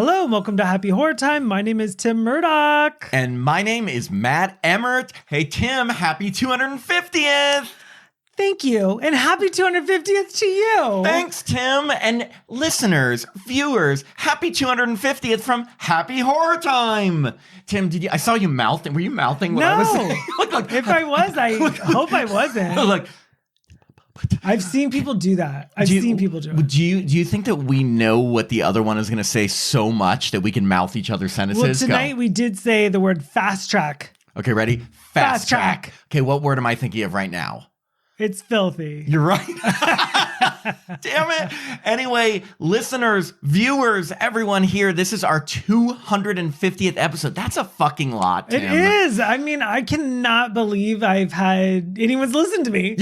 Hello, and welcome to Happy Horror Time. My name is Tim Murdoch. And my name is Matt Emmert. Hey, Tim, happy 250th. Thank you, and happy 250th to you. Thanks, Tim. And listeners, viewers, happy 250th from Happy Horror Time. Tim, I saw you mouthing. Were you mouthing what I was saying? If I was, I hope I wasn't. I've seen people do that. Do you think that we know what the other one is going to say so much that we can mouth each other's sentences? Well, tonight we did say the word fast track. Okay, ready? Fast track. Okay, what word am I thinking of right now? It's filthy. You're right. Damn it. Anyway, listeners, viewers, everyone here, this is our 250th episode. That's a fucking lot, Tim. It is. I mean, I cannot believe I've had anyone's listened to me.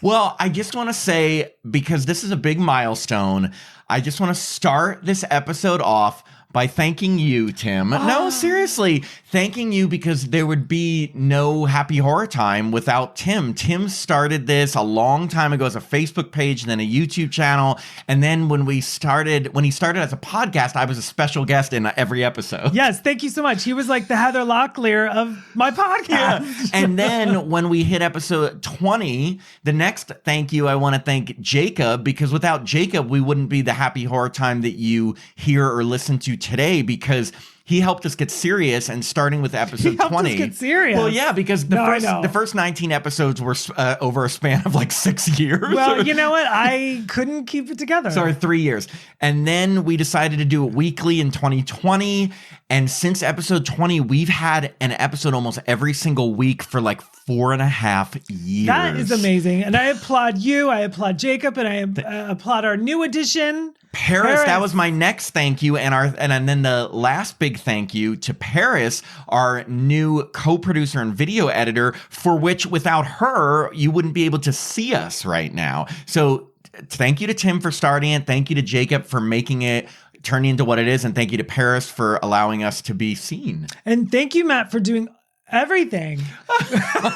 Well, I just want to say, because this is a big milestone, I just want to start this episode off by thanking you, Tim. No, seriously, thanking you, because there would be no Happy Horror Time without Tim. Tim started this a long time ago as a Facebook page, and then a YouTube channel. And then when he started as a podcast, I was a special guest in every episode. Yes, thank you so much. He was like the Heather Locklear of my podcast. Yeah. And then when we hit episode 20, the next thank you, I want to thank Jacob, because without Jacob, we wouldn't be the Happy Horror Time that you hear or listen to today, because he helped us get serious, and starting with episode 20. Helped us get serious. Well, yeah, because the first 19 episodes were over a span of like 6 years. Well, you know what? I couldn't keep it together. Sorry, 3 years. And then we decided to do it weekly in 2020. And since episode 20, we've had an episode almost every single week for like 4.5 years. That is amazing. And I applaud you. I applaud Jacob, and I applaud our new addition, Paris. That was my next thank you. And then the last big thank you to Paris, our new co-producer and video editor, for which without her, you wouldn't be able to see us right now. So thank you to Tim for starting it. Thank you to Jacob for making it turn into what it is. And thank you to Paris for allowing us to be seen. And thank you, Matt, for doing everything. Well,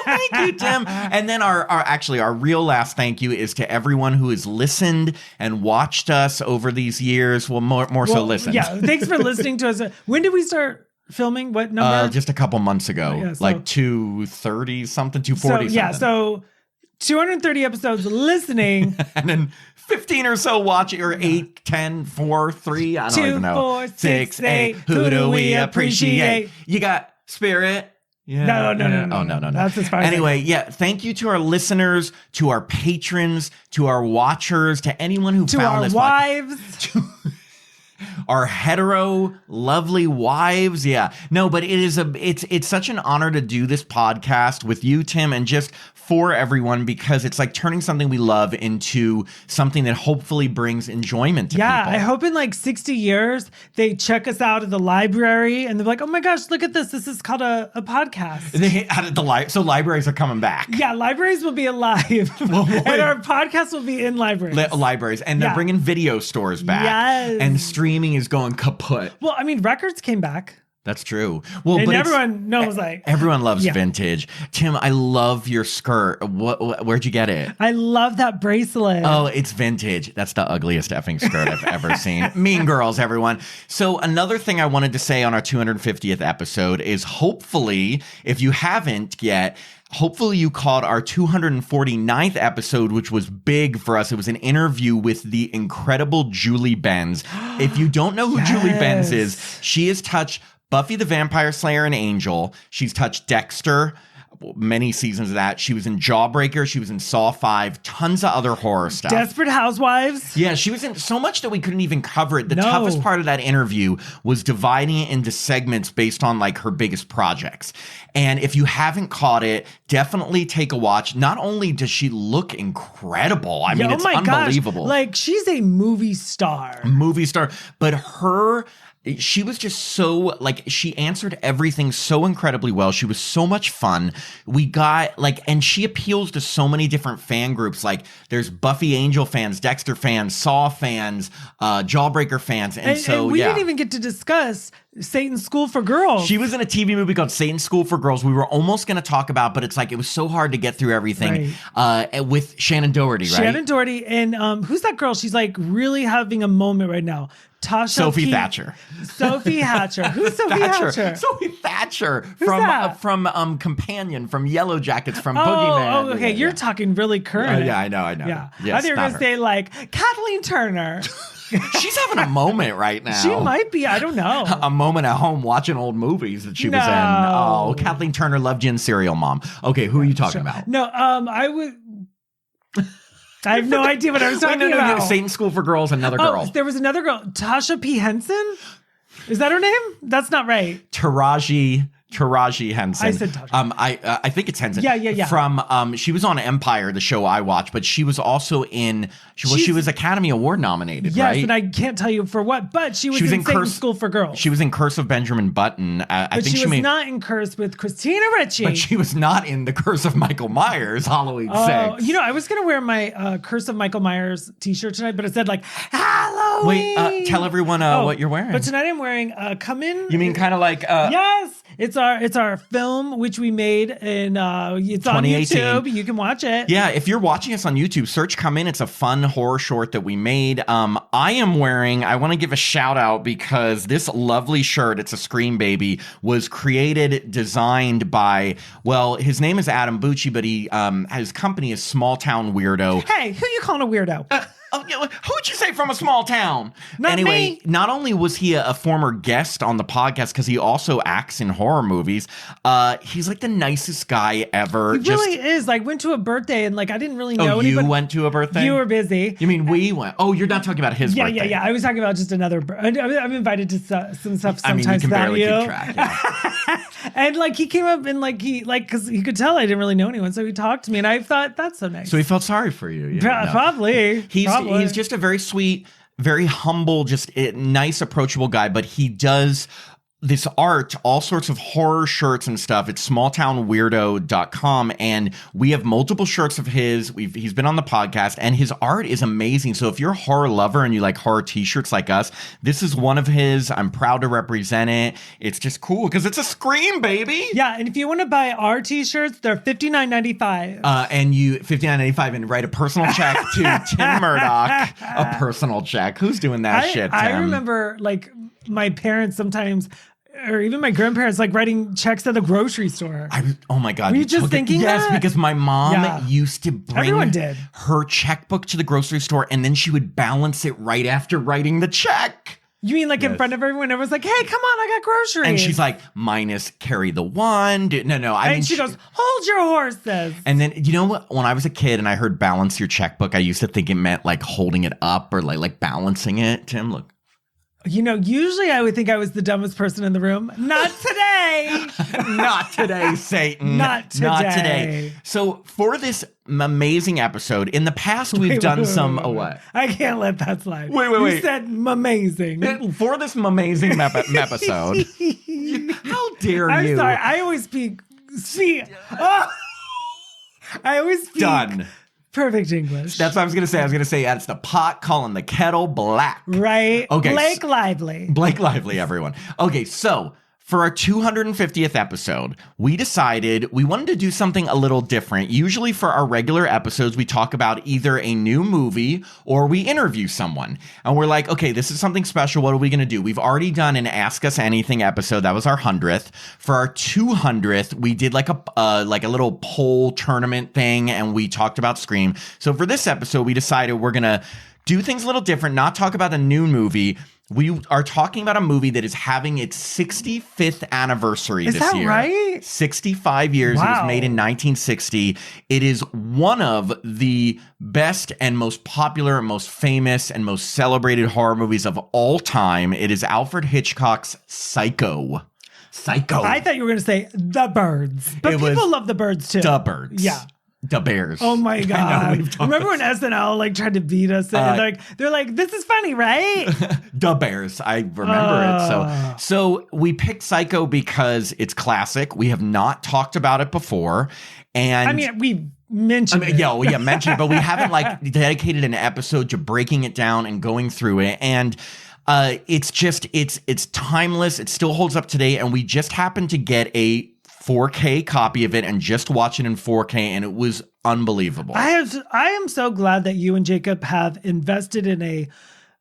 thank you, Tim. And then our real last thank you is to everyone who has listened and watched us over these years. Well, more so listened. Yeah, thanks for listening to us. When did we start filming? What number? Just a couple months ago. Yeah, like 230 something, 240 something. Yeah, so 230 episodes listening. And then 15 or so watching, or 8, 10, 4, 3, I don't even know. 2, 4, 6, 8. Who do we appreciate? You got Spirit. Yeah. No. Oh, no. That's as far as anyway, yeah. Thank you to our listeners, to our patrons, to our watchers, to anyone who found this. To our wives. Our hetero lovely wives. Yeah. No, but it's such an honor to do this podcast with you, Tim, and just for everyone, because it's like turning something we love into something that hopefully brings enjoyment to people. Yeah, I hope in like 60 years, they check us out at the library and they're like, oh my gosh, look at this. This is called a podcast. So libraries are coming back. Yeah, libraries will be alive. And our podcast will be in libraries. Libraries. And they're bringing video stores back. Yes. And streaming is going kaput. Well, I mean, records came back. That's true. Well, and but everyone knows, like, everyone loves vintage. Tim, I love your skirt. Where'd you get it? I love that bracelet. Oh, it's vintage. That's the ugliest effing skirt I've ever seen. Mean Girls, everyone. So another thing I wanted to say on our 250th episode is, hopefully, if you haven't yet, hopefully you caught our 249th episode, which was big for us. It was an interview with the incredible Julie Benz. If you don't know who Julie Benz is, she has touched Buffy the Vampire Slayer and Angel. She's touched Dexter, many seasons of that. She was in Jawbreaker. She was in Saw 5, tons of other horror stuff. Desperate Housewives. Yeah, she was in so much that we couldn't even cover it. The toughest part of that interview was dividing it into segments based on like her biggest projects. And if you haven't caught it, definitely take a watch. Not only does she look incredible, I mean, it's unbelievable. Gosh. Like, she's a movie star, but she was just so, like, she answered everything so incredibly well. She was so much fun. We got, like, and she appeals to so many different fan groups. Like, there's Buffy Angel fans, Dexter fans, Saw fans, Jawbreaker fans. And so, we didn't even get to discuss Satan's School for Girls. She was in a TV movie called Satan's School for Girls. We were almost going to talk about, but it's like it was so hard to get through everything. With Shannon Doherty, right? Shannon Doherty. And who's that girl? She's like really having a moment right now. Sophie Thatcher. Sophie Hatcher. Who's Sophie Hatcher? Sophie Thatcher Who's from Companion, from Yellow Jackets, from Boogeyman. Oh, okay. You're talking really current. Yeah, I know. Yeah. Yes, I thought you were going to say like Kathleen Turner. She's having a moment right now. She might be. I don't know. A moment at home watching old movies that she was in. Oh, Kathleen Turner loved you in Serial Mom. Okay, who are you talking about? No, I would. I have no idea what I was talking about. Satan's School for Girls, another girl. There was another girl. Tasha P. Henson? Is that her name? That's not right. Taraji Henson. I said Tasha. I think it's Henson. Yeah. From she was on Empire, the show I watched, but she was also in she was Academy Award nominated, yes, right? And I can't tell you for what, but she was in Satan's School for Girls. She was in Curse of Benjamin Button. I think she was not in Curse with Christina Ricci. But she was not in the Curse of Michael Myers, Halloween 6. I was gonna wear my Curse of Michael Myers t-shirt tonight, but it said like Halloween. Wait, tell everyone what you're wearing. But tonight I'm wearing Come In. You mean kind of like yes. It's our film, which we made in it's on YouTube. You can watch it. Yeah, if you're watching us on YouTube, search Come In. It's a fun horror short that we made. I want to give a shout out because this lovely shirt, it's a Scream Baby, was designed by, his name is Adam Bucci, but his company is Small Town Weirdo. Hey, who you calling a weirdo? Who'd you say from a small town? Me. Not only was he a former guest on the podcast, because he also acts in horror movies, he's like the nicest guy ever. He really is. I went to a birthday and I didn't really know anybody. You went to a birthday? You were busy. You mean we went? Oh, you're not talking about his birthday. Yeah. I was talking about just another. I'm invited to some stuff sometimes. I mean, you can barely you. keep track. Yeah. And he came up and because he could tell I didn't really know anyone, so he talked to me, and I thought that's so nice. So he felt sorry for you. Probably. He's just a very sweet, very humble, just nice, approachable guy. But he does this art, all sorts of horror shirts and stuff. It's smalltownweirdo.com. And we have multiple shirts of his. He's been on the podcast, and his art is amazing. So if you're a horror lover and you like horror t-shirts like us, this is one of his. I'm proud to represent it. It's just cool because it's a Scream, baby. Yeah. And if you want to buy our t-shirts, they're $59.95. And you $59.95 and write a personal check to Tim Murdoch. A personal check. Who's doing that shit, Tim? I remember my parents sometimes, or even my grandparents, writing checks at the grocery store. Oh my God. Were you just thinking that? Yes, because my mom used to bring her checkbook to the grocery store, and then she would balance it right after writing the check. You mean in front of everyone? Everyone's like, hey, come on, I got groceries. And she's like, minus carry the one. No. She goes, hold your horses. And then, you know what? When I was a kid and I heard balance your checkbook, I used to think it meant holding it up or like balancing it. Tim, look. Usually I would think I was the dumbest person in the room. Not today. Not today, Satan. Not today. So for this amazing episode, in the past we've done some... What? I can't let that slide. Wait. You said amazing. For this amazing episode. How dare you? I'm sorry. I always speak... I always speak... Done. Perfect English. That's what I was going to say. I was going to say it's the pot calling the kettle black. Right. Okay. Blake Lively, everyone. Okay, so for our 250th episode, we decided we wanted to do something a little different. Usually for our regular episodes, we talk about either a new movie or we interview someone. And we're like, okay, this is something special. What are we going to do? We've already done an Ask Us Anything episode. That was our 100th. For our 200th, we did like a little poll tournament thing, and we talked about Scream. So for this episode, we decided we're going to do things a little different, not talk about the new movie. We are talking about a movie that is having its 65th anniversary this year. Is that right? 65 years. Wow. It was made in 1960. It is one of the best and most popular and most famous and most celebrated horror movies of all time. It is Alfred Hitchcock's Psycho. I thought you were going to say The Birds. But people love The Birds too. The Birds. Yeah. The Bears. Oh my God. Remember when SNL tried to beat us? And they're like, this is funny, right? The Bears. I remember it. So we picked Psycho because it's classic. We have not talked about it before. And we mentioned it. Mentioned it, but we haven't dedicated an episode to breaking it down and going through it. And It's just it's timeless. It still holds up today, and we just happened to get a 4K copy of it and just watch it in 4K, and it was unbelievable. I am so glad that you and Jacob have invested in a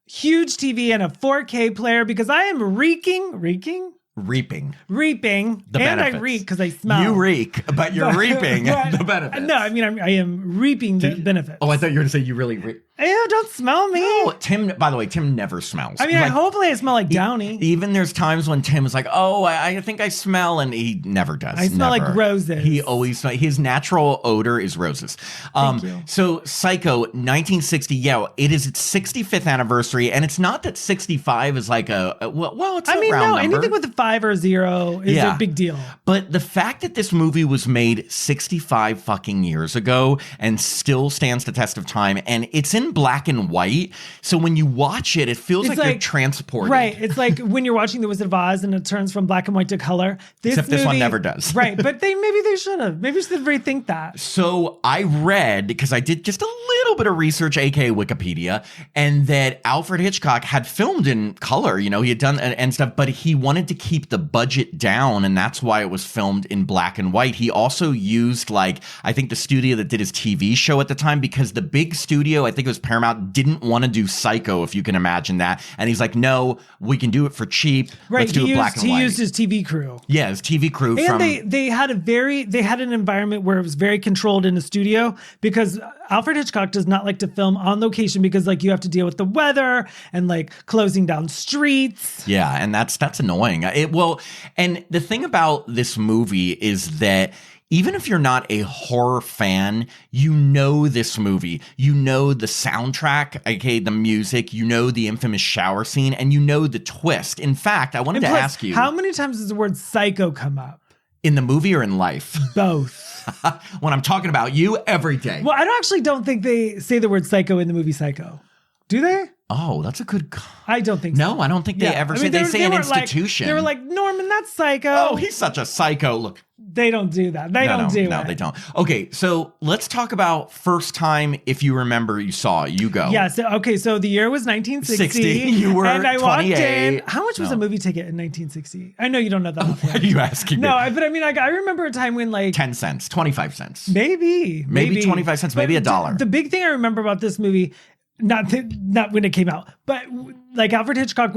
huge TV and a 4K player, because I am reaping Reaping the and benefits. I reek because I smell. You reek, but you're reaping the benefits. No, I mean I am reaping the benefits. Oh, I thought you were going to say you really reek. Ew, don't smell me. No, Tim, by the way, Tim never smells. I mean, hopefully I smell like Downey. Even there's times when Tim is like, oh, I think I smell, and he never does. I smell like roses. He always smells. His natural odor is roses. Thank you. So Psycho, 1960, yeah, it is its 65th anniversary, and it's not that 65 is like it's a round number. Anything with a 5 or a 0 is a big deal. But the fact that this movie was made 65 fucking years ago and still stands the test of time, and it's in black and white, so when you watch it, it feels like you're transported. Right. It's like when you're watching The Wizard of Oz and it turns from black and white to color. Except this one never does. Right. But maybe they should have. Maybe should rethink that. So I read, because I did just a little bit of research, aka Wikipedia, and that Alfred Hitchcock had filmed in color. He had done and stuff, but he wanted to keep the budget down, and that's why it was filmed in black and white. He also used, I think the studio that did his TV show at the time, because the big studio, I think it was Paramount, didn't want to do Psycho, if you can imagine that. And he's like, no, we can do it for cheap. Right. Let's do it black and white. He used his TV crew. Yeah, his TV crew. And they had an environment where it was very controlled in the studio, because Alfred Hitchcock does not like to film on location, because you have to deal with the weather and closing down streets. Yeah, and that's annoying. And the thing about this movie is that even if you're not a horror fan, you know this movie. You know the soundtrack, okay, the music, you know the infamous shower scene, and you know the twist. In fact, I wanted to ask you, how many times does the word psycho come up? In the movie or in life? Both. When I'm talking about you, every day. Well, I don't think they say the word psycho in the movie Psycho. Do they? Oh, that's a good... I don't think so. No, I don't think they ever say... They say an institution. They were like, Norman, that's psycho. Oh, he's such a psycho. Look. They don't do that. No, they don't. Okay, so let's talk about first time, if you remember, you saw it. You go. Yeah, so the year was 1960. You were and I 28. Walked in. How much was a movie ticket in 1960? I know you don't know that. Why are you asking me? No, but I mean, I remember a time when 10 cents, 25 cents. Maybe 25 cents, maybe $1. The big thing I remember about this movie, not when it came out, but Alfred Hitchcock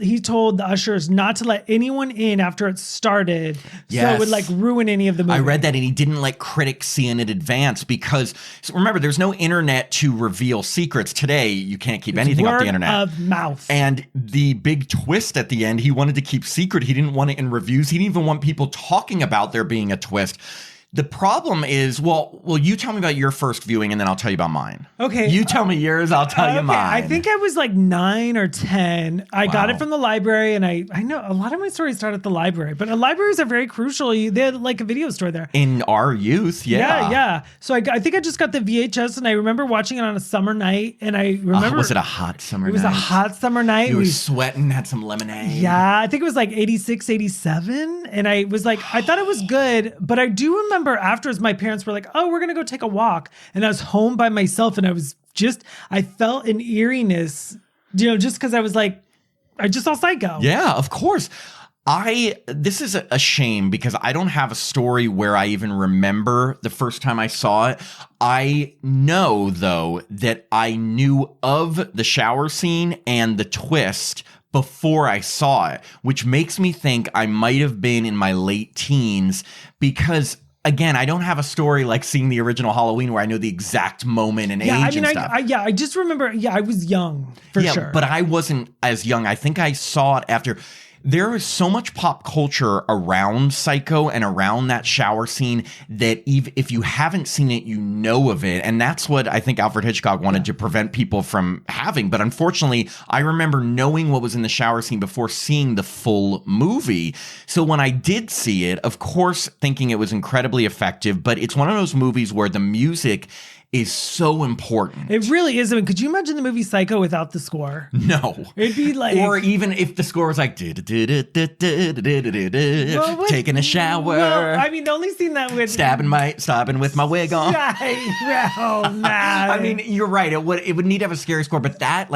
he told the ushers not to let anyone in after it started. Yes. So it would ruin any of the movie. I read that, and he didn't let critics see in advance, because remember, there's no internet to reveal secrets. Today, you can't keep anything off the internet. Word of mouth. And the big twist at the end, he wanted to keep secret. He didn't want it in reviews. He didn't even want people talking about there being a twist. The problem is, well, you tell me about your first viewing, and then I'll tell you about mine. Okay. You tell me yours, I'll tell you mine. I think I was 9 or 10. I got it from the library, and I know a lot of my stories start at the library, but libraries are very crucial. They had a video store there. In our youth, yeah. Yeah. So I think I just got the VHS, and I remember watching it on a summer night, and I remember... was it a hot summer night? It was a hot summer night. You were sweating, had some lemonade. Yeah, I think it was 86, 87, and I was I thought it was good, but I do remember afterwards my parents were like, oh, we're gonna go take a walk, and I was home by myself, and I felt an eeriness, just because I was I just saw Psycho. Yeah, of course. This is a shame, because I don't have a story where I even remember the first time I saw it. I know, though, that I knew of the shower scene and the twist before I saw it, which makes me think I might have been in my late teens, because again, I don't have a story like seeing the original Halloween where I know the exact moment and age and stuff. I just remember, I was young, for sure. But I wasn't as young. I think I saw it after. There is so much pop culture around Psycho and around that shower scene that if you haven't seen it, you know of it. And that's what I think Alfred Hitchcock wanted to prevent people from having. But unfortunately, I remember knowing what was in the shower scene before seeing the full movie. So when I did see it, of course, thinking it was incredibly effective, but it's one of those movies where the music is so important. It really is. I mean, could you imagine the movie Psycho without the score? No. It'd be or even if the score was taking a shower. Well, I mean, the only scene that would stabbing with my wig on. Oh, man. I mean, you're right. It would need to have a scary score, but that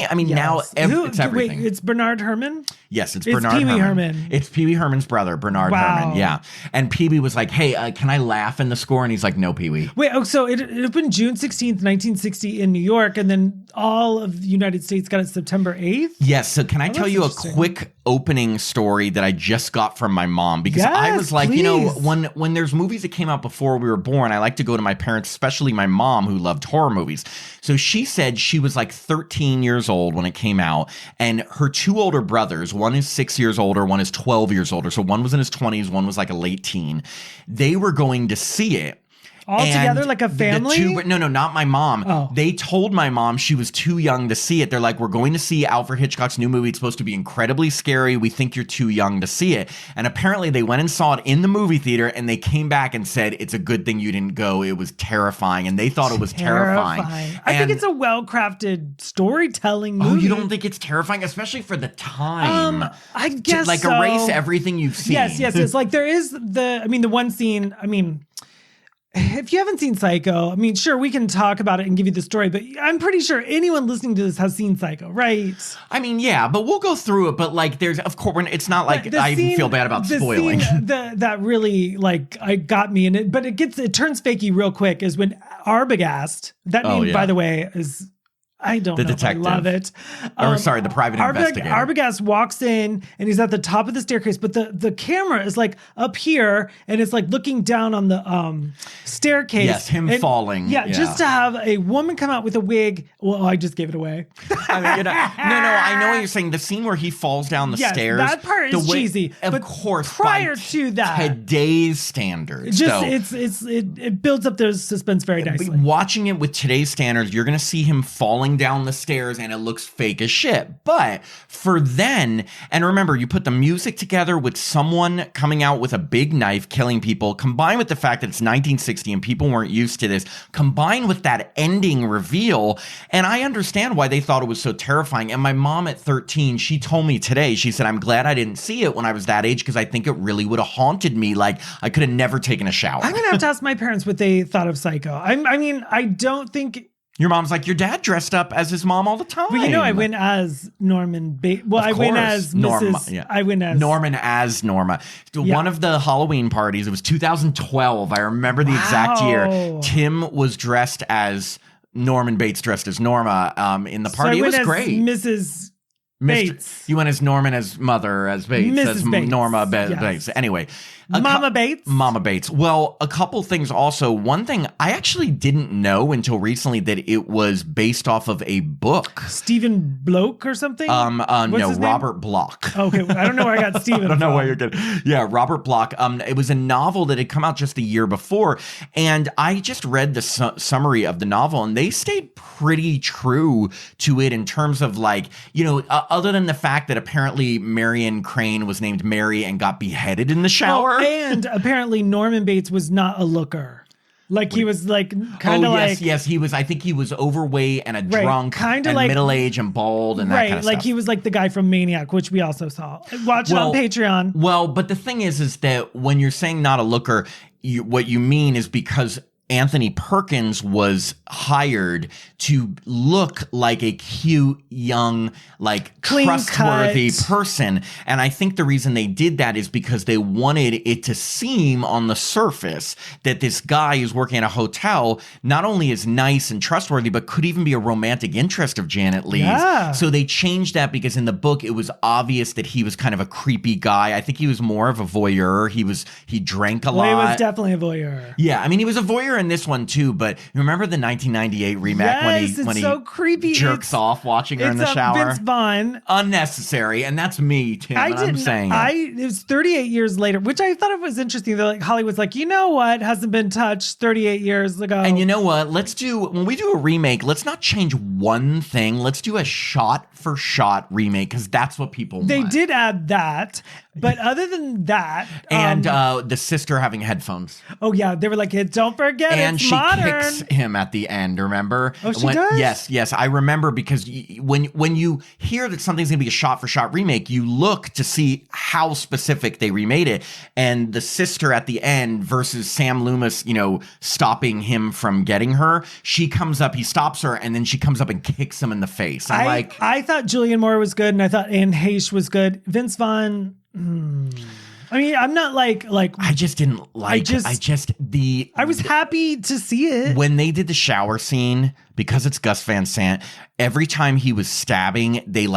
I mean, now Yes. it's everything. Wait, it's Bernard Herrmann? Yes, it's It's Bernard Pee Wee Herrmann. Herrmann. It's Pee Wee Herman's brother, Bernard Wow. Herrmann. Yeah. And Pee Wee was like, hey, can I laugh in the score? And he's like, no, Pee Wee. Wait, so it opened June 16th, 1960 in New York, and then all of the United States got it September 8th? Yes. So can I tell that's you a interesting. quick opening story that I just got from my mom? Because I Yes, was like, please. when there's movies that came out before we were born, I like to go to my parents, especially my mom who loved horror movies. So she said she was like 13 years old when it came out, and her two older brothers, one is 6 years older, one is 12 years older. So one was in his 20s, one was like a late teen. They were going to see it. All together, like a family? No, not my mom. Oh. They told my mom she was too young to see it. They're like, we're going to see Alfred Hitchcock's new movie. It's supposed to be incredibly scary. We think you're too young to see it. And apparently they went and saw it in the movie theater, and they came back and said, it's a good thing you didn't go. It was terrifying. And they thought it was terrifying. I think it's a well-crafted storytelling movie. Oh, you don't think it's terrifying? Especially for the time. I guess like so. erase everything you've seen. Yes. Like there is the one scene, if you haven't seen Psycho, sure, we can talk about it and give you the story, but I'm pretty sure anyone listening to this has seen Psycho, right? Yeah, but we'll go through it. But like, it's not like I even feel bad about spoiling. Scene that really I got me in it, but it turns fakey real quick is when Arbogast, that name, by the way, is... I don't know detective. if I love it. The private investigator. Arbogast walks in and he's at the top of the staircase, but the camera is like up here and it's like looking down on the staircase. Yes, him falling. Yeah, just to have a woman come out with a wig. Well, I just gave it away. I know what you're saying. The scene where he falls down the stairs. That part is cheesy. Of but course, prior to that, today's standards. It builds up the suspense very nicely. Watching it with today's standards, you're going to see him falling down the stairs and it looks fake as shit. But for then, and remember, you put the music together with someone coming out with a big knife killing people, combined with the fact that it's 1960 and people weren't used to this, combined with that ending reveal, and I understand why they thought it was so terrifying. And my mom at 13, she told me today, she said, I'm glad I didn't see it when I was that age because I think it really would have haunted me. Like I could have never taken a shower. I'm going to have to ask my parents what they thought of Psycho. I don't think... Your mom's like, your dad dressed up as his mom all the time. Well, I went as Norman Bates. Well, I went as Norma. Mrs. Yeah. I went as Norman as Norma. Yeah. One of the Halloween parties, it was 2012. I remember the exact year. Tim was dressed as Norman Bates, dressed as Norma in the party. So it was great. Mrs. Bates. You went as Norman as mother, as Bates, Mrs. as Bates. Norma Yes. Bates. Anyway. Mama Bates? Mama Bates. Well, a couple things also. One thing, I actually didn't know until recently that it was based off of a book. Stephen Bloch or something? No, his name? Robert Bloch. Okay, I don't know where I got Stephen I don't know from. why you're good. Yeah, Robert Bloch. It was a novel that had come out just the year before, and I just read the summary of the novel, and they stayed pretty true to it in terms of other than the fact that apparently Marion Crane was named Mary and got beheaded in the shower. And apparently Norman Bates was not a looker. Like he was kind of yes, he was. I think he was overweight and a drunk, kind of and middle-aged and bald and that kind of stuff. He was like the guy from Maniac, which we also saw. Watch it on Patreon. Well, but the thing is that when you're saying not a looker, what you mean is because Anthony Perkins was hired to look like a cute, young, Clean trustworthy cut person. And I think the reason they did that is because they wanted it to seem on the surface that this guy who's working at a hotel not only is nice and trustworthy, but could even be a romantic interest of Janet Leigh's. Yeah. So they changed that because in the book, it was obvious that he was kind of a creepy guy. I think he was more of a voyeur. He drank a lot. He was definitely a voyeur. Yeah, he was a voyeur in this one too, but remember the 1998 remake when he so creepy. jerks off watching her in the shower? Vince Vaughn. Unnecessary, and that's me, Tim. I'm saying it was 38 years later, which I thought it was interesting. That Hollywood's like, you know what hasn't been touched 38 years ago. And you know what? When we do a remake, let's not change one thing. Let's do a shot for shot remake because that's what people want. They did add that. But other than that, and the sister having headphones. oh yeah, they were like, don't forget, And it's she modern. kicks him at the end, remember? Oh, she does? Yes. I remember because when you hear that something's going to be a shot-for-shot remake, you look to see how specific they remade it. And the sister at the end versus Sam Loomis, stopping him from getting her, she comes up, he stops her, and then she comes up and kicks him in the face. I thought Julianne Moore was good, and I thought Anne Heche was good. Vince Vaughn... I mean, I'm not like I just didn't like. I was happy to see it when they did the shower scene because it's Gus Van Sant. Every time he was stabbing, they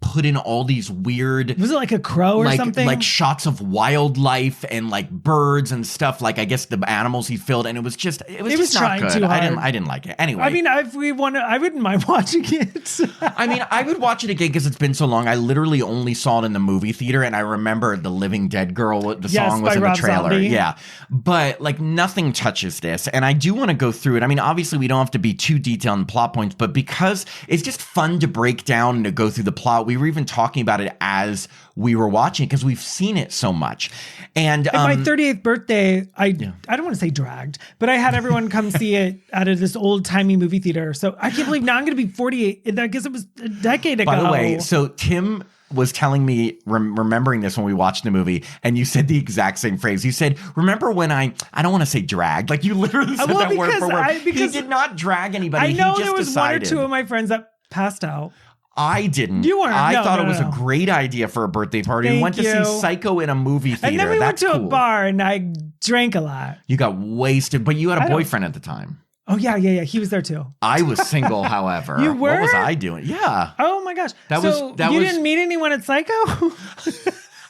put in all these weird. Was it like a crow or something? Like shots of wildlife and birds and stuff. I guess the animals he filled, and it was just not good. Too hard. I didn't like it. Anyway, I mean, I wouldn't mind watching it. I mean, I would watch it again because it's been so long. I literally only saw it in the movie theater, and I remember the Living Dead Girl. The song was in the trailer. Zombie. Yeah. But nothing touches this. And I do want to go through it. I mean, obviously we don't have to be too detailed in plot points, but because it's just fun to break down and to go through the plot, we were even talking about it as we were watching because we've seen it so much. And my 38th birthday, I don't want to say dragged, but I had everyone come see it out of this old timey movie theater. So I can't believe now I'm going to be 48. I guess it was a decade ago. By the way, so Tim was telling me, remembering this when we watched the movie, and you said the exact same phrase. You said, remember when I don't want to say dragged. You literally said that word for word. He did not drag anybody. I know he just there was decided. 1 or 2 of my friends that passed out. I didn't. You weren't. I thought it was a great idea for a birthday party. We went to see Psycho in a movie theater. And then we went to a bar and I drank a lot. You got wasted, but you had a boyfriend at the time. Oh, yeah. He was there too. I was single, however. You were? What was I doing? Yeah. Oh my gosh. You didn't meet anyone at Psycho?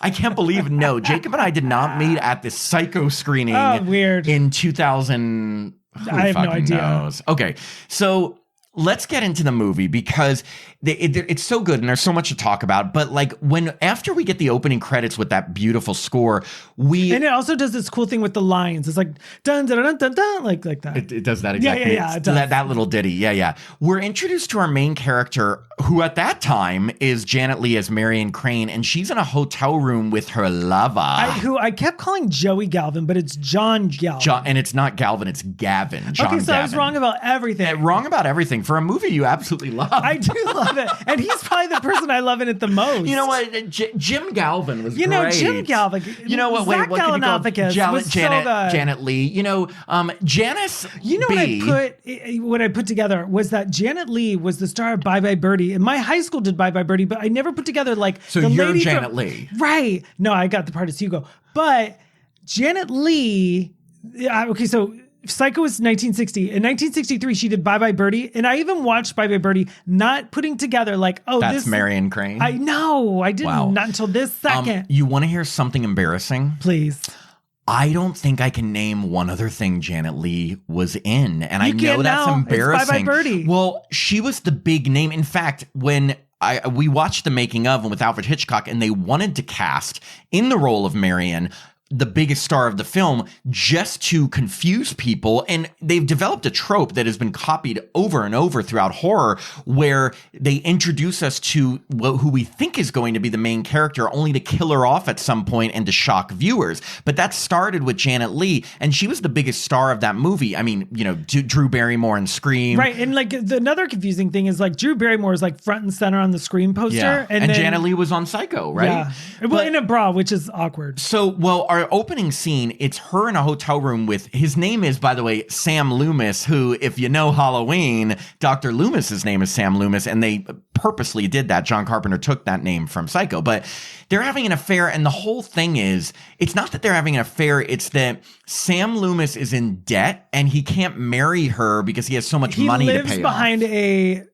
I can't believe, no. Jacob and I did not meet at the Psycho screening. Oh, weird. In 2000. I have no idea. Knows? Okay. So let's get into the movie because it's so good and there's so much to talk about. But after we get the opening credits with that beautiful score, and it also does this cool thing with the lines. It's like dun dun dun dun dun, like that. It does that exactly. Yeah. It does. That little ditty. Yeah. We're introduced to our main character, who at that time is Janet Leigh as Marion Crane, and she's in a hotel room with her lover, who I kept calling Joey Galvin, but it's John Galvin. And it's not Galvin, it's Gavin. John Gavin. I was wrong about everything. Wrong about everything for a movie you absolutely love. I do love it, and he's probably the person I love in it the most. You know what? Jim Galvin was great. Jim Galvin. You know what? Wait, what can you call Janet Leigh? Janice. You know what I put together was that Janet Leigh was the star of Bye Bye Birdie, and my high school did Bye Bye Birdie, but I never put together So the you're lady Janet Leigh, right? No, I got the part as Hugo, but Janet Leigh. Okay, so Psycho was 1960. In 1963, she did Bye Bye Birdie, and I even watched Bye Bye Birdie, not putting together that's Marion Crane. I know, I didn't. Wow. Not until this second. You want to hear something embarrassing? Please. I don't think I can name one other thing Janet Leigh was in, and I know that's embarrassing. It's Bye Bye Birdie. Well, she was the big name. In fact, when we watched the making of with Alfred Hitchcock, and they wanted to cast in the role of Marion the biggest star of the film just to confuse people. And they've developed a trope that has been copied over and over throughout horror, where they introduce us to who we think is going to be the main character, only to kill her off at some point and to shock viewers. But that started with Janet Leigh, and she was the biggest star of that movie. I mean, Drew Barrymore in Scream. Right. And another confusing thing is Drew Barrymore is front and center on the Scream poster. Yeah. And then Janet Leigh was on Psycho, right? Yeah. Well, in a bra, which is awkward. So, our opening scene, it's her in a hotel room with, his name is, by the way, Sam Loomis, who, if you know Halloween, Dr. Loomis's name is Sam Loomis, and they purposely did that. John Carpenter took that name from Psycho, but they're having an affair, and the whole thing is, it's not that they're having an affair, it's that Sam Loomis is in debt, and he can't marry her because he has so much money to pay off. He lives behind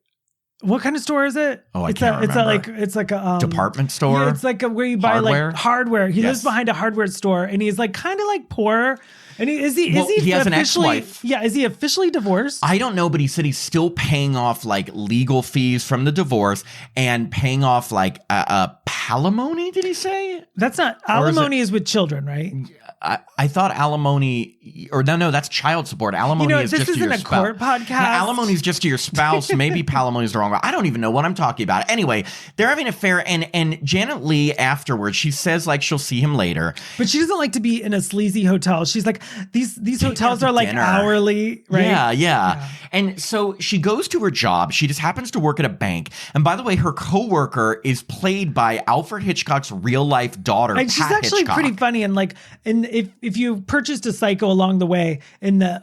what kind of store is it? Oh, I can't remember. It's like a department store. Yeah, it's where you buy hardware. Hardware. He lives behind a hardware store, and he's kind of poor. And is he he has an officially- ex-wife. Yeah, is he officially divorced? I don't know, but he said he's still paying off like legal fees from the divorce and paying off like palimony. Did he say? That's not alimony is with children, right? I thought alimony, or no, that's child support. Alimony is this just to your isn't a spouse. court podcast. No, alimony is just to your spouse. Maybe palimony is the wrong word. I don't even know what I'm talking about. Anyway, they're having an affair, and Janet Leigh afterwards, she says like she'll see him later. But she doesn't like to be in a sleazy hotel. She's like, these hotels are like dinner. hourly, right? Yeah. And so she goes to her job. She just happens to work at a bank. And by the way, her coworker is played by Alfred Hitchcock's real life daughter. And she's actually Hitchcock. pretty funny. And like, if you purchased a Psycho along the way in the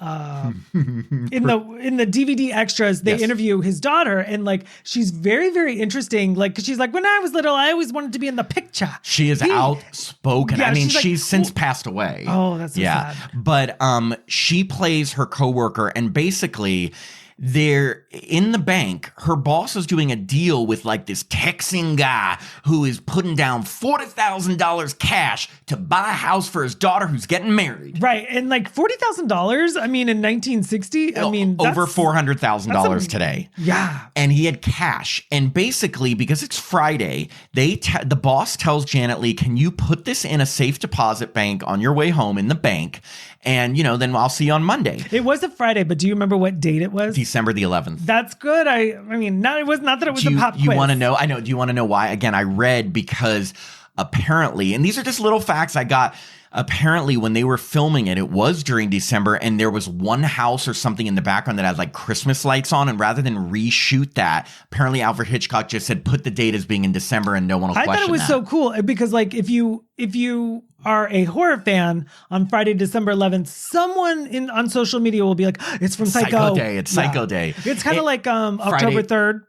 DVD extras, they interview his daughter, and like she's very, very interesting. Like, 'cause she's like, when I was little, I always wanted to be in the picture. She is outspoken. Yeah, I mean, she's like, she's since passed away. Oh, that's so sad. But she plays her coworker, and basically they're in the bank. Her boss is doing a deal with like this Texan guy who is putting down $40,000 cash to buy a house for his daughter who's getting married. Right. And like $40,000, I mean, in 1960, I mean, over $400,000 today. Yeah. And he had cash. And basically, because it's Friday, the boss tells Janet Leigh, can you put this in a safe deposit bank on your way home in the bank? And, then I'll see you on Monday. It was a Friday, but do you remember what date it was? December the 11th. That's good. I mean, not that it was a pop quiz. You want to know? I know. Do you want to know why? Again, I read because apparently, and these are just little facts I got. Apparently, when they were filming it, it was during December, and there was one house or something in the background that had like Christmas lights on. And rather than reshoot that, apparently Alfred Hitchcock just said, put the date as being in December, and no one will question that. I thought it was so cool because, like, if you are a horror fan on Friday, December 11th, someone on social media will be like, it's from Psycho Day. It's Psycho Day. It's kind of like October 3rd.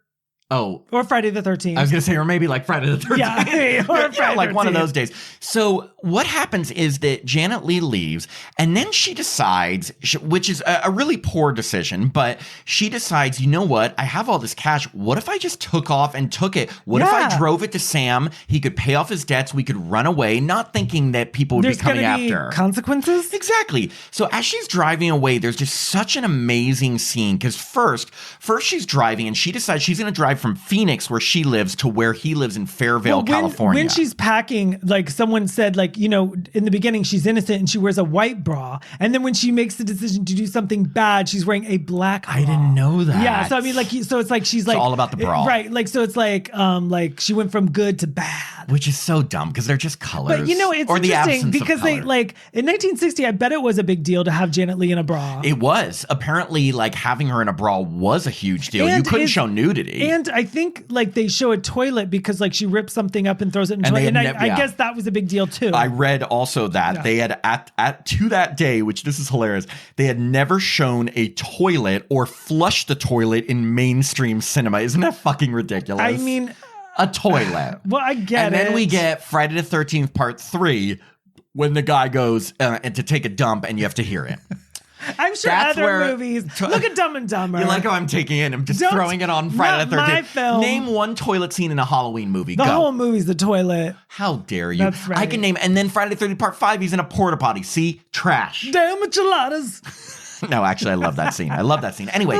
Oh. Or Friday the 13th. I was going to say, or maybe like Friday the 13th. Yeah, or Friday like 13th. one of those days. So what happens is that Janet Leigh leaves, and then she decides, which is a really poor decision, but she decides, you know what? I have all this cash. What if I just took off and took it? What if I drove it to Sam? He could pay off his debts. We could run away, not thinking that people would be coming after her. Consequences? Exactly. So as she's driving away, there's just such an amazing scene, because first she's driving, and she decides she's going to drive from Phoenix, where she lives, to where he lives in Fairvale, California. When she's packing, like someone said, like, in the beginning, she's innocent and she wears a white bra. And then when she makes the decision to do something bad, she's wearing a black bra. I didn't know that. Yeah. So I mean, like, so it's like she's like all about the bra. Right. Like, so it's like she went from good to bad. Which is so dumb because they're just colors. But it's or the interesting because color. they like in 1960, I bet it was a big deal to have Janet Leigh in a bra. It was. Apparently, like having her in a bra was a huge deal. You couldn't show nudity. And I think like they show a toilet because like she rips something up and throws it in the toilet. And I guess that was a big deal too. I read also that they had to that day, which this is hilarious, they had never shown a toilet or flushed the toilet in mainstream cinema. Isn't that fucking ridiculous? I mean, a toilet. Well, I get it. And then we get Friday the 13th part 3 when the guy goes and to take a dump and you have to hear it. I'm sure other movies. Look at Dumb and Dumber. You like how I'm taking it? I'm just throwing it on Friday the 13th. My film. Name one toilet scene in a Halloween movie. The whole movie's the toilet. How dare you? That's right. I can name, and then Friday the 13th part 5, he's in a porta potty. See? Trash. Damn enchiladas. No, actually, I love that scene. Anyway,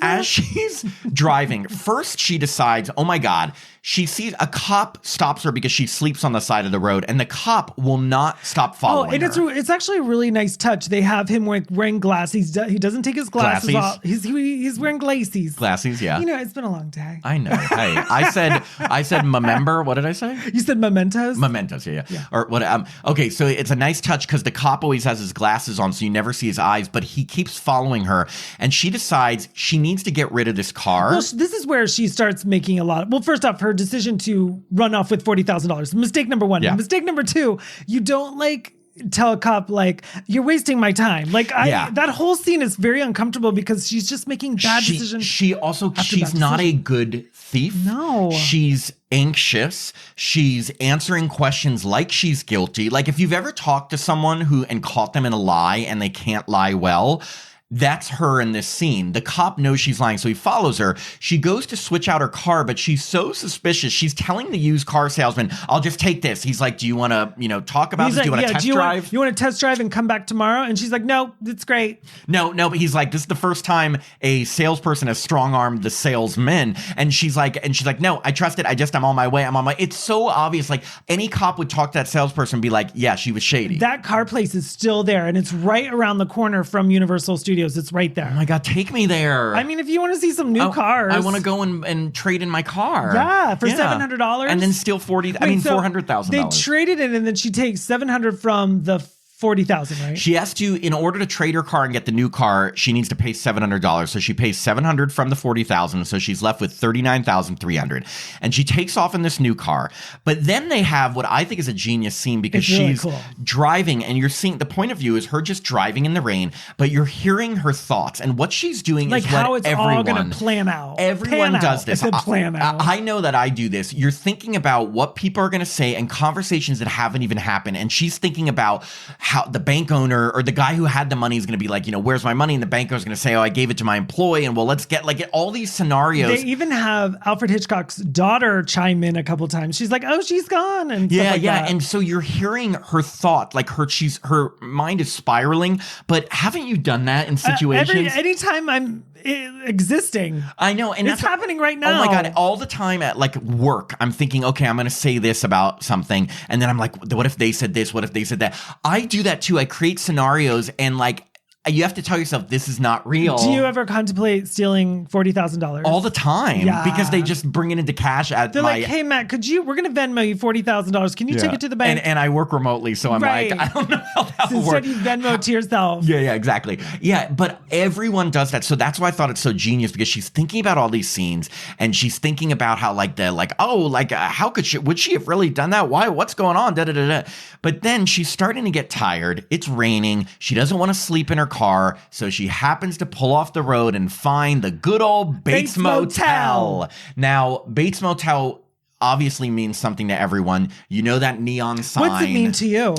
as she's driving, first she decides, oh my God, she sees a cop stops her because she sleeps on the side of the road, and the cop will not stop following her. It's actually a really nice touch. They have him wearing glasses. He doesn't take his glasses off. He's wearing glasses. Glasses, yeah. It's been a long day. I know. Hey, I said memember. What did I say? You said mementos? Mementos, yeah. Or what? Okay, so it's a nice touch because the cop always has his glasses on, so you never see his eyes, but he keeps following her, and she decides she needs to get rid of this car. Well, this is where she starts making a lot. Well, first off, her decision to run off with $40,000. Mistake number 1. Yeah. Mistake number 2, you don't tell a cop you're wasting my time. That whole scene is very uncomfortable because she's just making bad decisions. She's not a good thief. No. She's anxious. She's answering questions like she's guilty. Like if you've ever talked to someone and caught them in a lie and they can't lie well, That's her in this scene. The cop knows she's lying, so he follows her. She goes to switch out her car, but she's so suspicious. She's telling the used car salesman, I'll just take this. He's like, do you want to, talk about this? Like, do you want to test drive? You want to test drive and come back tomorrow? And she's like, no, it's great. No, but he's like, this is the first time a salesperson has strong-armed the salesman. And she's like, no, I trust it. I'm on my way. It's so obvious. Like, any cop would talk to that salesperson and be like, yeah, she was shady. That car place is still there, and it's right around the corner from Universal Studios. It's right there. Oh my God, take me there. I mean, if you want to see some new cars. I want to go and trade in my car. Yeah, for $700. And then steal $400,000. They traded it, and then she takes $700 from the $40,000, right? She has to, in order to trade her car and get the new car, she needs to pay $700. So she pays $700 from the $40,000. So she's left with $39,300. And she takes off in this new car. But then they have what I think is a genius scene because she's driving, and you're seeing the point of view is her just driving in the rain, but you're hearing her thoughts. And what she's doing like is what how it's all going to plan out. Everyone does this. Plan out. I know that I do this. You're thinking about what people are going to say and conversations that haven't even happened. And she's thinking about how the bank owner or the guy who had the money is going to be like, where's my money? And the bank owner is going to say, oh, I gave it to my employee. And well, let's get all these scenarios. They even have Alfred Hitchcock's daughter chime in a couple times. She's like, oh, she's gone. And stuff like that. And so you're hearing her thought, like her mind is spiraling. But haven't you done that in situations? Anytime I'm existing. I know. And it's happening right now. Oh my God. All the time at like work, I'm thinking, okay, I'm going to say this about something. And then I'm like, what if they said this? What if they said that? I do that too. I create scenarios and like, you have to tell yourself this is not real. Do you ever contemplate stealing $40,000? All the time. Yeah. Because they just bring it into cash They're like, hey, Matt, we're going to Venmo you $40,000. Can you take it to the bank? And I work remotely, so I'm like, I don't know how that works. Instead you Venmo to yourself. Yeah, exactly. Yeah, but everyone does that. So that's why I thought it's so genius because she's thinking about all these scenes and she's thinking about how how would she have really done that? Why? What's going on? Da, da, da, da. But then she's starting to get tired. It's raining. She doesn't want to sleep in her car, so she happens to pull off the road and find the good old Bates Motel. Now, Bates Motel obviously means something to everyone. You know that neon sign. What's it mean to you?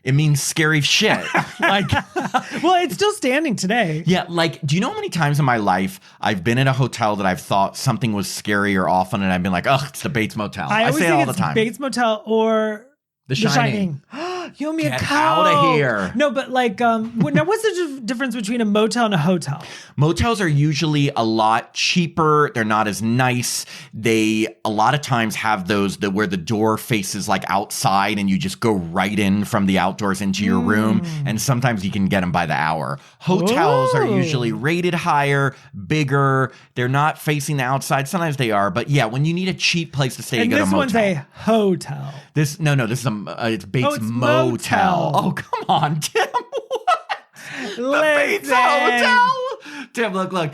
It means scary shit. Like, well, it's still standing today. Yeah, like, do you know how many times in my life I've been in a hotel that I've thought something was scary or awful, and I've been like, ugh, it's the Bates Motel. I say it all the time. Bates Motel or The Shining. You owe me a cow. Get out of here. No, but like, now what's the difference between a motel and a hotel? Motels are usually a lot cheaper. They're not as nice. They a lot of times have those where the door faces like outside and you just go right in from the outdoors into your room. And sometimes you can get them by the hour. Hotels are usually rated higher, bigger. They're not facing the outside. Sometimes they are. But yeah, when you need a cheap place to stay, you go to a motel. This one's a hotel. This is it's Bates Motel. Oh, come on, Tim. The Bates Hotel. Tim, look.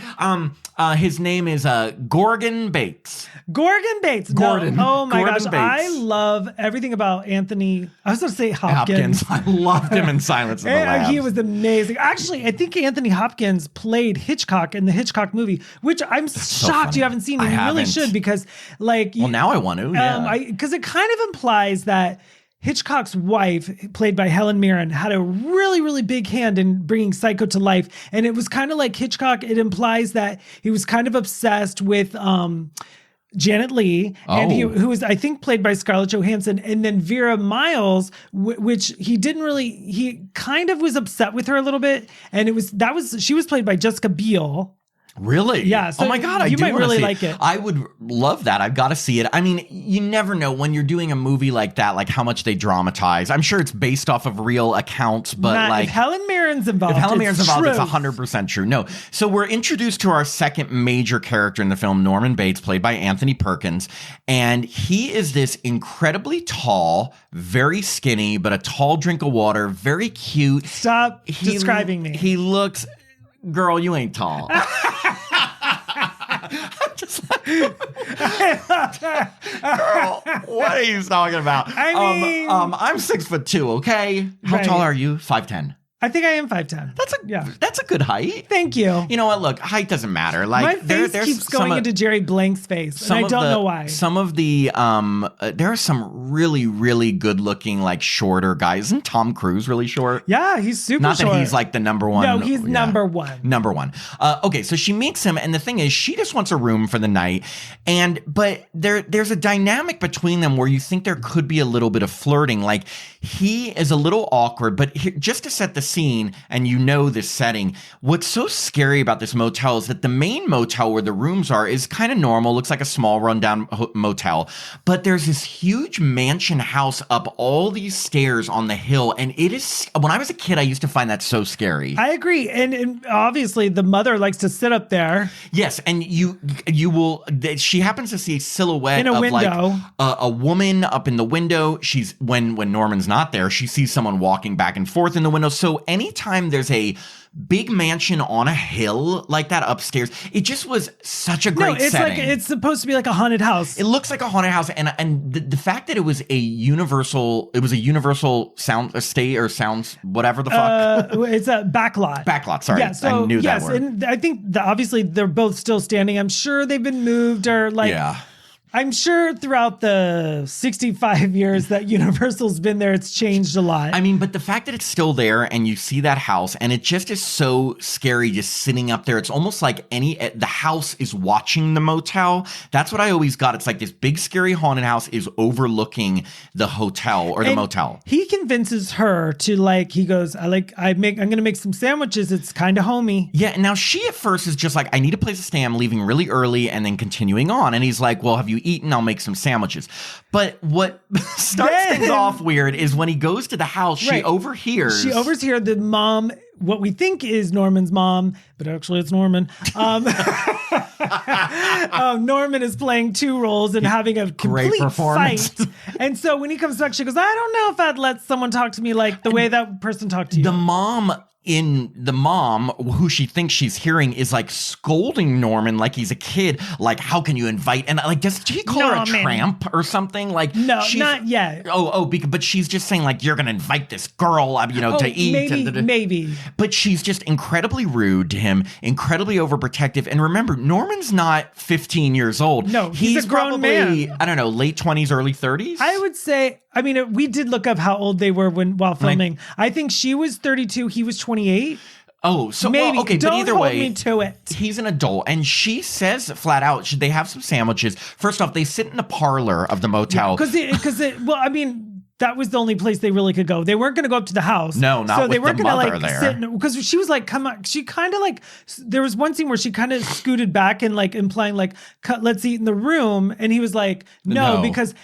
His name is Gorgon Bates. Gordon Bates. Gordon. No. Oh my Gordon gosh. Bates. I love everything about Anthony. I was going to say Hopkins. I loved him in Silence of the Lambs. He was amazing. Actually, I think Anthony Hopkins played Hitchcock in the Hitchcock movie, which I'm shocked you haven't seen. And you really should because well, now I want to. Yeah. Because it kind of implies that Hitchcock's wife, played by Helen Mirren, had a really, really big hand in bringing Psycho to life. And it was kind of like Hitchcock. It implies that he was kind of obsessed with Janet Leigh, and who was, I think, played by Scarlett Johansson, and then Vera Miles, which he kind of was upset with her a little bit. And she was played by Jessica Biel. Really? Yeah. So oh my God, you might really like it. I would love that. I've got to see it. I mean, you never know when you're doing a movie like that, like how much they dramatize. I'm sure it's based off of real accounts, but if Helen Mirren's involved, it's 100% true. No. So we're introduced to our second major character in the film, Norman Bates, played by Anthony Perkins. And he is this incredibly tall, very skinny, but a tall drink of water, very cute. Stop describing me. He looks... Girl, you ain't tall. I'm just like, girl, what are you talking about? I mean, I'm 6'2", okay? How tall are you? 5'10". I think I am 5'10". That's a good height. Thank you. You know what? Look, height doesn't matter. Like my face keeps going into Jerry Blank's face, and I don't know why. Some of the there are some really, really good looking like shorter guys. Isn't Tom Cruise really short? Yeah, he's super Not short. that he's like the number one. No, he's number one. Number one. Okay, so she meets him, and the thing is, she just wants a room for the night. But there's a dynamic between them where you think there could be a little bit of flirting. Like he is a little awkward, but just to set the scene, and you know this setting, what's so scary about this motel is that the main motel where the rooms are is kind of normal, looks like a small rundown motel, but there's this huge mansion house up all these stairs on the hill, and it is, when I was a kid, I used to find that so scary. I agree, and obviously the mother likes to sit up there. Yes, and you will, she happens to see a silhouette in a of window. Like a woman up in the window. She's when Norman's not there, she sees someone walking back and forth in the window. So anytime there's a big mansion on a hill like that upstairs, it just was such a great setting. Like it's supposed to be like a haunted house. It looks like a haunted house, and the fact that it was a universal sound stay or sounds whatever the fuck. It's a backlot. Backlot. Sorry, yeah, so, I knew that word. And I think obviously they're both still standing. I'm sure they've been moved or like. Yeah. I'm sure throughout the 65 years that Universal's been there, it's changed a lot. I mean, but the fact that it's still there and you see that house and it just is so scary just sitting up there. It's almost like the house is watching the motel. That's what I always got. It's like this big scary haunted house is overlooking the hotel or the motel. He convinces her to like, he goes, I'm going to make some sandwiches. It's kind of homey. Yeah. And now she at first is just like, I need a place to stay. I'm leaving really early and then continuing on. And he's like, well, have you eaten? I'll make some sandwiches. But what starts things off weird is when he goes to the house, she overhears the mom, what we think is Norman's mom, but actually it's Norman. Norman is playing two roles and having a complete fight. And so when he comes back, she goes, I don't know if I'd let someone talk to me like the way that person talked to you. The mom who she thinks she's hearing is like scolding Norman like he's a kid. Like, how can you invite? And like, does she call her a tramp or something? Like, no, not yet. But she's just saying like, you're going to invite this girl, to eat. Maybe. But she's just incredibly rude to him, incredibly overprotective. And remember, Norman's not 15 years old. No, he's a grown probably, man. I don't know, late 20s, early 30s. I would say, we did look up how old they were while filming. I think she was 32, he was 28. Oh, so maybe. Okay, don't but either hold way, me to it. He's an adult, and she says flat out, they have some sandwiches. First off, they sit in the parlor of the motel because that was the only place they really could go. They weren't going to go up to the house. No, not so they with weren't the gonna, mother there. sit because she was like, come on. She kind of like, there was one scene where she kind of scooted back and like implying like, let's eat in the room. And he was like, no. Because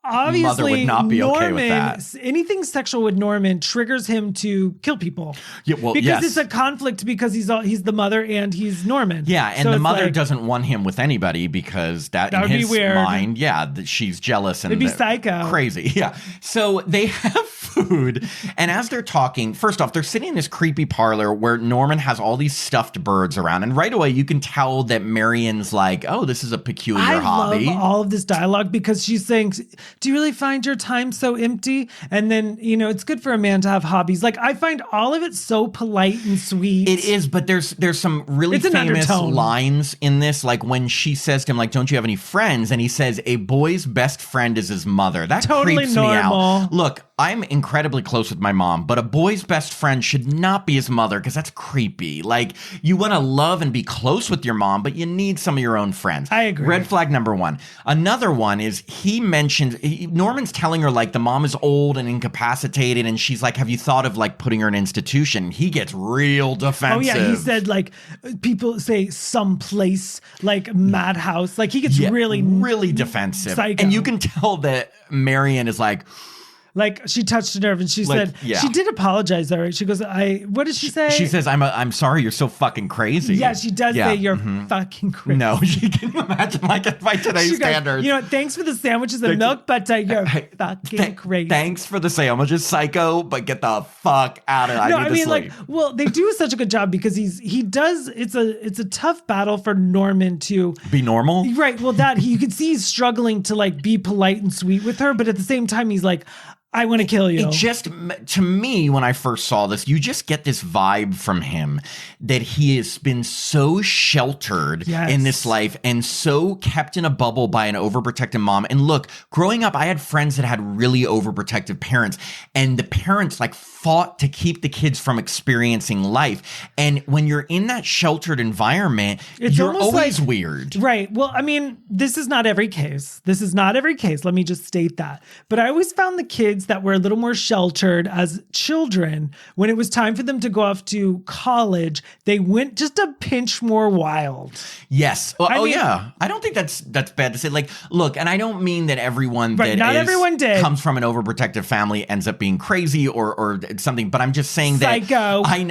obviously, mother would not be okay with that. Anything sexual with Norman triggers him to kill people. Yeah, well, because it's a conflict because he's the mother and he's Norman. Yeah, and so the mother doesn't want him with anybody because that in would his be weird. mind, that she's jealous and it'd be psycho, crazy. Yeah. So they have food, and as they're talking, first off, they're sitting in this creepy parlor where Norman has all these stuffed birds around, and right away you can tell that Marion's like, "Oh, this is a peculiar hobby." I love all of this dialogue because she's saying, do you really find your time so empty? And then, it's good for a man to have hobbies. Like, I find all of it so polite and sweet. It is, but there's some really famous lines in this, like when she says to him, like, don't you have any friends? And he says, a boy's best friend is his mother. That totally creeps normal. me out. Look, I'm incredibly close with my mom, but a boy's best friend should not be his mother because that's creepy. Like, you want to love and be close with your mom, but you need some of your own friends. I agree. Red flag number one. Another one is Norman's telling her like the mom is old and incapacitated, and she's like, have you thought of like putting her in an institution? He gets real defensive. Oh yeah, he said like people say someplace like madhouse. Like he gets really defensive. Psycho. And you can tell that Marion is like she touched a nerve and she said, she did apologize though, right? She goes, what did she say? She says, I'm sorry, you're so fucking crazy. Yeah, she does say you're fucking crazy. No, can you imagine like by today's standards? You know what, thanks for the sandwiches and milk, but you're fucking crazy. Thanks for the sandwiches, psycho, but get the fuck out of it. I mean, like, well, they do such a good job because it's a tough battle for Norman to be normal. Right. Well, you can see he's struggling to like be polite and sweet with her, but at the same time, he's like, I want to kill you. It just, to me, when I first saw this, you just get this vibe from him that he has been so sheltered in this life and so kept in a bubble by an overprotective mom. And look, growing up, I had friends that had really overprotective parents, and the parents like fought to keep the kids from experiencing life. And when you're in that sheltered environment, you're always weird. Right. Well, I mean, this is not every case. This is not every case. Let me just state that. But I always found the kids that were a little more sheltered as children, when it was time for them to go off to college, they went just a pinch more wild. Yes. I mean, yeah. I don't think that's bad to say. Like, look, and I don't mean that everyone everyone comes from an overprotective family ends up being crazy or something, but I'm just saying that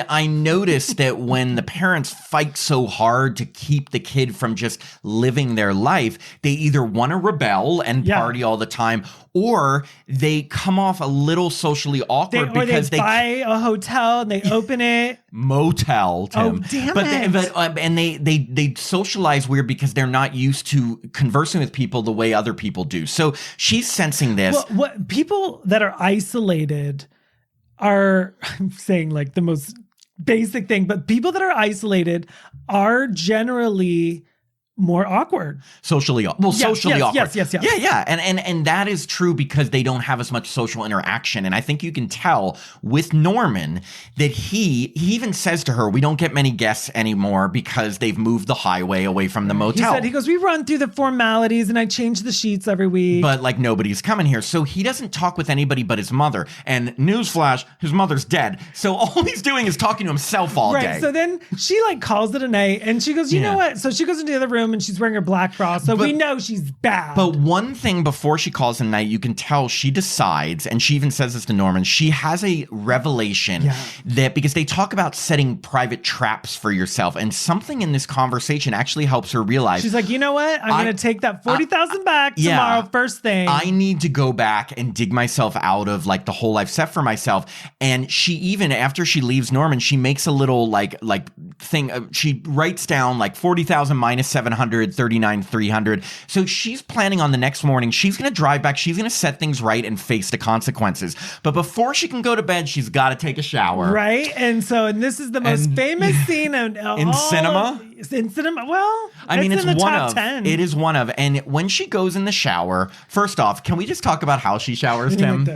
I noticed that when the parents fight so hard to keep the kid from just living their life, they either want to rebel and party all the time, or they come off a little socially awkward because they buy a hotel and they open it. Motel, Tim. Oh, damn it. And they socialize weird because they're not used to conversing with people the way other people do. So she's sensing this. Well, what people that are isolated are, I'm saying like the most basic thing, but people that are isolated are generally more awkward. Socially awkward. Yes. Yeah. And that is true because they don't have as much social interaction. And I think you can tell with Norman that he even says to her, we don't get many guests anymore because they've moved the highway away from the motel. He goes, we run through the formalities and I change the sheets every week. But like nobody's coming here. So he doesn't talk with anybody but his mother. And newsflash, his mother's dead. So all he's doing is talking to himself all day. So then she like calls it a night and she goes, you know what? So she goes into the other room and she's wearing her black bra, so we know she's bad. But one thing before she calls it a night, you can tell she decides, and she even says this to Norman, she has a revelation that because they talk about setting private traps for yourself, and something in this conversation actually helps her realize. She's like, you know what? I'm going to take that $40,000 back tomorrow, first thing. I need to go back and dig myself out of like the hole I've set for myself. And she even, after she leaves Norman, she makes a little like thing. She writes down like 40,000 minus 700, 39,300. So she's planning on the next morning. She's going to drive back. She's going to set things right and face the consequences. But before she can go to bed, she's got to take a shower. Right. And this is the most famous scene in cinema. In cinema. Well, I mean, it's in the one top of 10. It is one of. And when she goes in the shower, first off, can we just talk about how she showers, Tim?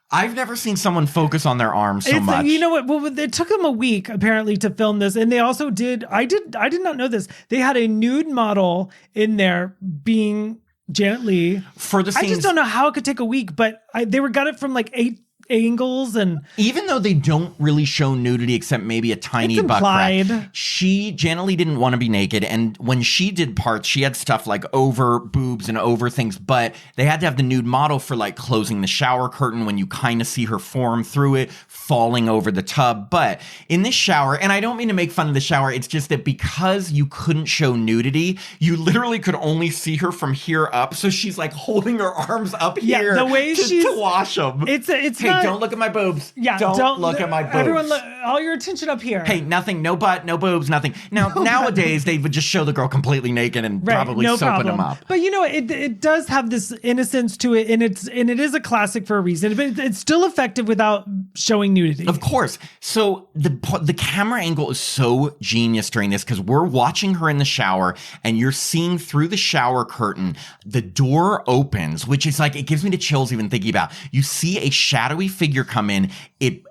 I've never seen someone focus on their arms so much. You know what? Well, it took them a week apparently to film this, and they also did. I did not know this. They had a nude model in there being Janet Leigh for the scenes. I just don't know how it could take a week, but they got it from like 8 angles, and even though they don't really show nudity except maybe a tiny butt crack, Janet Leigh didn't want to be naked, and when she did parts, she had stuff like over boobs and over things, but they had to have the nude model for like closing the shower curtain when you kind of see her form through it, falling over the tub. But in this shower, and I don't mean to make fun of the shower, it's just that because you couldn't show nudity, you literally could only see her from here up, so she's like holding her arms up here the way to wash them. It's hey, don't look at my boobs. Yeah, don't look at my boobs. Everyone, all your attention up here. Hey, nothing, no butt, no boobs, nothing. Now, nowadays, they would just show the girl completely naked and probably soaping them up. But you know, it does have this innocence to it, and it is a classic for a reason. But it's still effective without showing nudity. Of course. So the camera angle is so genius during this because we're watching her in the shower, and you're seeing through the shower curtain, the door opens, which is like, it gives me the chills even thinking about. You see a shadowy figure come in.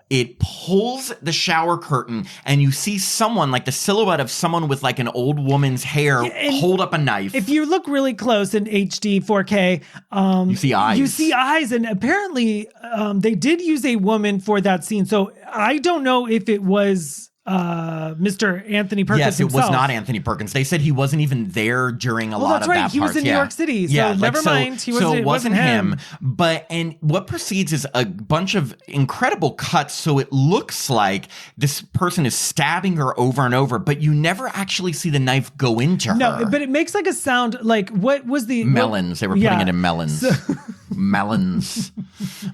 It pulls the shower curtain, and you see someone, like the silhouette of someone with like an old woman's hair, hold up a knife. If you look really close in HD 4K, you see eyes. You see eyes, and apparently they did use a woman for that scene. So I don't know if it was Mr. Anthony Perkins Yes, it himself. was not Anthony Perkins. They said he wasn't even there during a lot of that part. He was in New York City, so never mind. So it wasn't him. And what precedes is a bunch of incredible cuts, so it looks like this person is stabbing her over and over, but you never actually see the knife go into her. No, but it makes like a sound, like what was the... Melons. They were putting it in melons. Melons.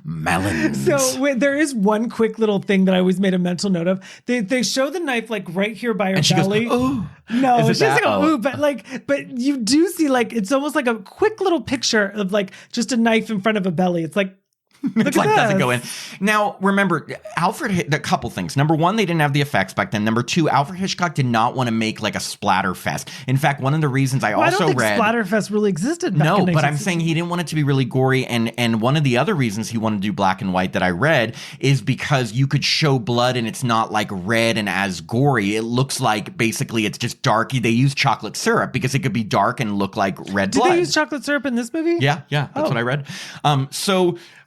Melons. So there is one quick little thing that I always made a mental note of. They show the knife like right here by her and she belly. goes, oh. No, Is she it doesn't that? go, ooh, but you do see like, it's almost like a quick little picture of like just a knife in front of a belly. It's like, It's like doesn't go in. Now, remember, a couple things. Number one, they didn't have the effects back then. Number two, Alfred Hitchcock did not want to make like a splatter fest. In fact, one of the reasons I don't think read Splatterfest really existed back in but I'm saying he didn't want it to be really gory. And one of the other reasons he wanted to do black and white that I read is because you could show blood and it's not like red and as gory. It looks like basically it's just dark. They use chocolate syrup because it could be dark and look like red blood. Did they use chocolate syrup in this movie? Yeah, that's what I read.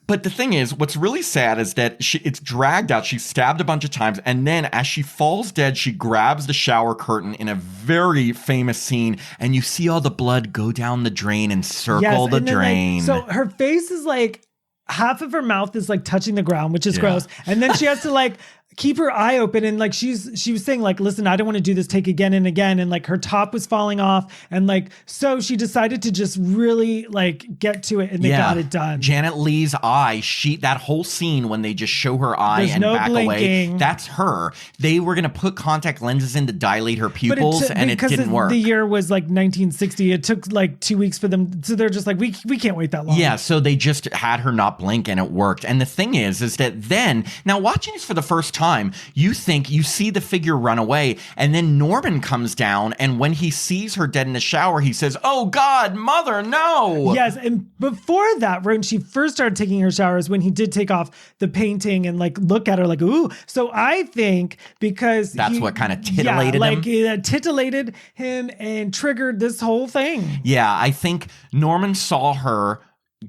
But the thing is, what's really sad is that it's dragged out. She's stabbed a bunch of times. And then as she falls dead, she grabs the shower curtain in a very famous scene. And you see all the blood go down the drain and circle the drain. So her face is like, half of her mouth is like touching the ground, which is gross. And then she has to like keep her eye open. And like, she was saying like, listen, I don't want to do this take again and again. And like her top was falling off. And like, so she decided to just really like get to it and they got it done. Janet Leigh's eye, that whole scene when they just show her eye and back away, that's her. They were going to put contact lenses in to dilate her pupils and it didn't work. The year was like 1960. It took like 2 weeks for them. So they're just like, we can't wait that long. Yeah. So they just had her not blink and it worked. And the thing is that then, now watching this for the first time, you see the figure run away, and then Norman comes down, and when he sees her dead in the shower, he says, "Oh God, mother, no!" Yes, and before that, when she first started taking her showers, when he did take off the painting and like look at her like, ooh. So I think because that's what kind of titillated him. It titillated him and triggered this whole thing. Yeah, I think Norman saw her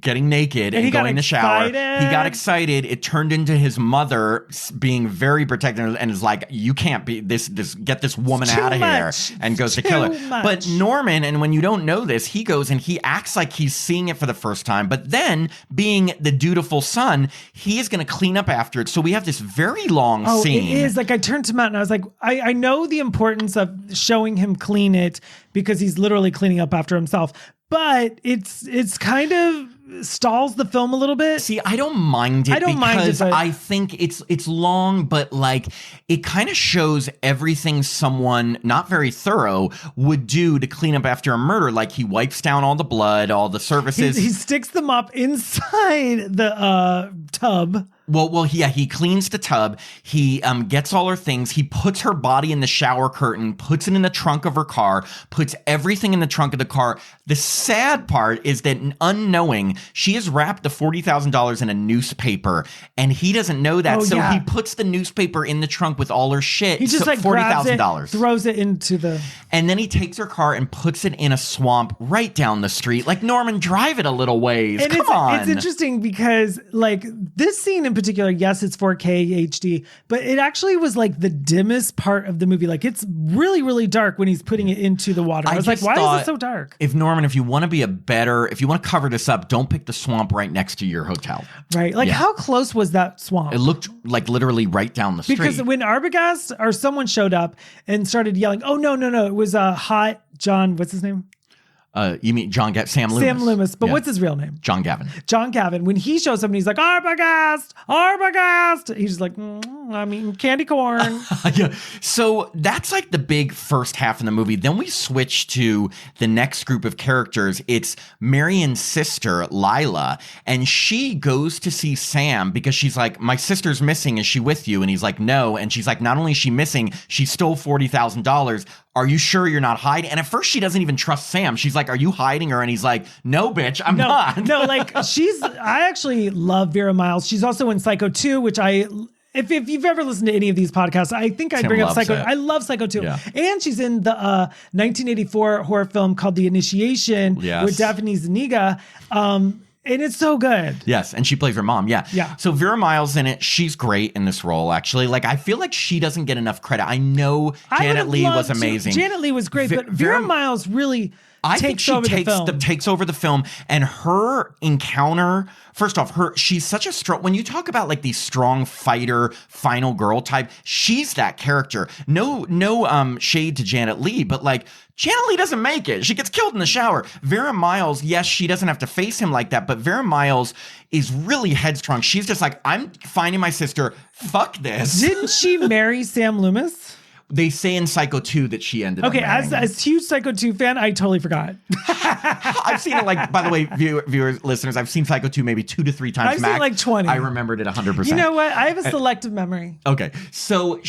getting naked and going in the shower. He got excited. It turned into his mother being very protective and is like, you can't be get this woman out of here, and goes to kill her. But Norman, and when you don't know this, he goes and he acts like he's seeing it for the first time. But then being the dutiful son, he is going to clean up after it. So we have this very long scene. It is like, I turned to Matt and I was like, I know the importance of showing him clean it because he's literally cleaning up after himself. But it's kind of stalls the film a little bit. See, I don't mind it because I think it's long, but like it kind of shows everything someone not very thorough would do to clean up after a murder. Like he wipes down all the blood, all the surfaces. He sticks them up inside the tub. Well, he cleans the tub. He gets all her things. He puts her body in the shower curtain, puts it in the trunk of her car, puts everything in the trunk of the car. The sad part is that unknowing, she has wrapped the $40,000 in a newspaper, and he doesn't know that. He puts the newspaper in the trunk with all her shit. He just like $40,000, throws it into the... And then he takes her car and puts it in a swamp right down the street. Like, Norman, drive it a little ways. And Come on. It's interesting because like this scene in particular, yes, it's 4K HD, but it actually was like the dimmest part of the movie. Like it's really, really dark when he's putting it into the water. I was like, why is it so dark? If Norman, if you want to cover this up, don't pick the swamp right next to your hotel. Right. Like how close was that swamp? It looked like literally right down the street. Because when Arbogast or someone showed up and started yelling, oh, no. It was Hot John, what's his name? You mean Sam Loomis? Sam Loomis, but what's his real name? John Gavin. John Gavin. When he shows up and he's like, Arbogast! He's just like, I'm eating candy corn. Yeah. So that's like the big first half of the movie. Then we switch to the next group of characters. It's Marion's sister, Lila, and she goes to see Sam because she's like, my sister's missing. Is she with you? And he's like, no. And she's like, not only is she missing, she stole $40,000. Are you sure you're not hiding? And at first she doesn't even trust Sam. She's like, are you hiding her? And he's like, no, bitch, I'm not. No, like I actually love Vera Miles. She's also in Psycho 2, which if you've ever listened to any of these podcasts, I think I'd bring up Psycho. I love Psycho 2. Yeah. And she's in the 1984 horror film called The Initiation with Daphne Zuniga. And it's so good. Yes, and she plays her mom. Yeah. So Vera Miles in it. She's great in this role, actually. Like, I feel like she doesn't get enough credit. I know Janet Leigh was amazing. Janet Leigh was great, but Vera Miles really... I think she takes over the film, and her encounter. First off, she's such a strong. When you talk about like these strong fighter, final girl type, she's that character. No, shade to Janet Leigh, but like Janet Leigh doesn't make it. She gets killed in the shower. Vera Miles, yes, she doesn't have to face him like that, but Vera Miles is really headstrong. She's just like, I'm finding my sister. Fuck this. Didn't she marry Sam Loomis? They say in Psycho 2 that she ended up marrying him. As huge Psycho 2 fan, I totally forgot. I've seen it like, by the way, viewers, listeners, I've seen Psycho 2 maybe 2 to 3 times. I've seen like 20. I remembered it 100%. You know what? I have a selective memory. Okay. So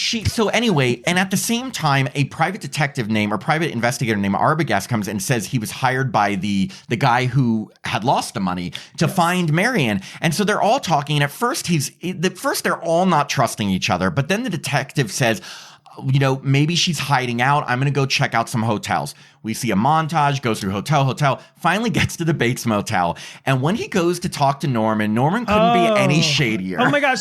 anyway, and at the same time, a private investigator named Arbogast comes and says he was hired by the guy who had lost the money to find Marion. And so they're all talking. And at first they're all not trusting each other. But then the detective says, you know, maybe she's hiding out. I'm going to go check out some hotels. We see a montage, goes through hotel, finally gets to the Bates Motel. And when he goes to talk to Norman couldn't be any shadier. Oh my gosh.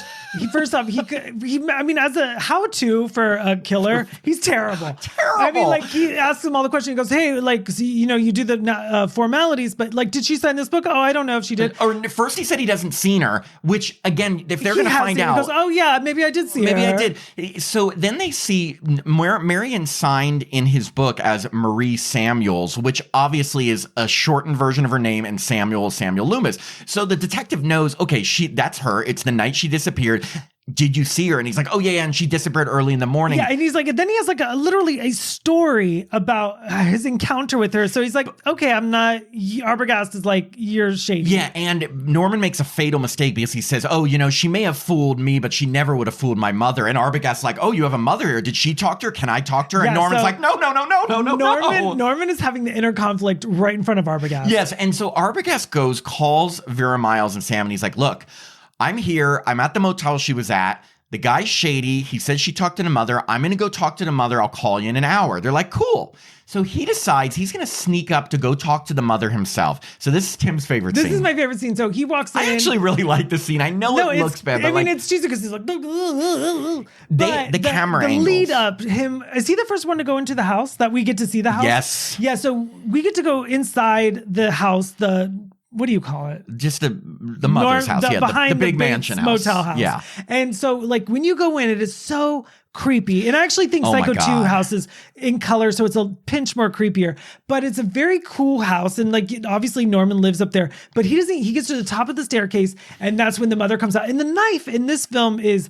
First off, I mean, as a how-to for a killer, he's terrible. Terrible. I mean, like, he asks him all the questions. He goes, hey, like, you know, you do the formalities, but like, did she sign this book? Oh, I don't know if she did. Or first he said he doesn't seen her, which again, if they're going to find out. He goes, oh yeah, maybe I did see her. Maybe I did. So then they see Marion signed in his book as Marie Samuels, which obviously is a shortened version of her name, and Samuel Loomis. So the detective knows, okay, that's her. It's the night she disappeared. Did you see her? And he's like, oh yeah, and she disappeared early in the morning. Yeah, and he's like, then he has like literally a story about his encounter with her. So he's like, okay, I'm not, Arbogast is like, you're shady. Yeah, and Norman makes a fatal mistake because he says, oh, you know, she may have fooled me, but she never would have fooled my mother. And Arbogast's like, oh, you have a mother here. Did she talk to her? Can I talk to her? And Norman's like, no. Norman is having the inner conflict right in front of Arbogast. Yes, and so Arbogast calls Vera Miles and Sam, and he's like, look, I'm here. I'm at the motel she was at. The guy's shady. He says she talked to the mother. I'm going to go talk to the mother. I'll call you in an hour. They're like, cool. So he decides he's going to sneak up to go talk to the mother himself. So this is Tim's favorite scene. This is my favorite scene. So he walks in. I actually really like this scene. I know it looks bad, but it's cheesy because he's like, the camera the angles. lead up, is he the first one to go into the house that we get to see the house? Yes. Yeah. So we get to go inside the house, what do you call it? Just the mother's house. Behind the big mansion house. Motel house. Yeah. And so like when you go in, it is so creepy. And I actually think Psycho 2 house is in color, so it's a pinch more creepier. But it's a very cool house. And like obviously Norman lives up there. But he gets to the top of the staircase, and that's when the mother comes out. And the knife in this film is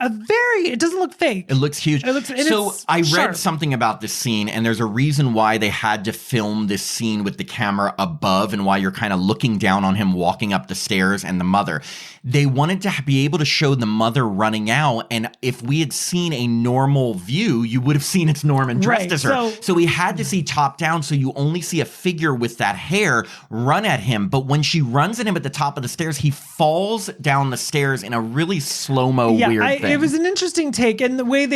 it doesn't look fake. It looks huge. I read something about this scene, and there's a reason why they had to film this scene with the camera above and why you're kind of looking down on him walking up the stairs and the mother. They wanted to be able to show the mother running out, and if we had seen a normal view, you would have seen it's Norman dressed as her. So we had to see top down, so you only see a figure with that hair run at him. But when she runs at him at the top of the stairs, he falls down the stairs in a really slow-mo weird thing. It was an interesting take, and the way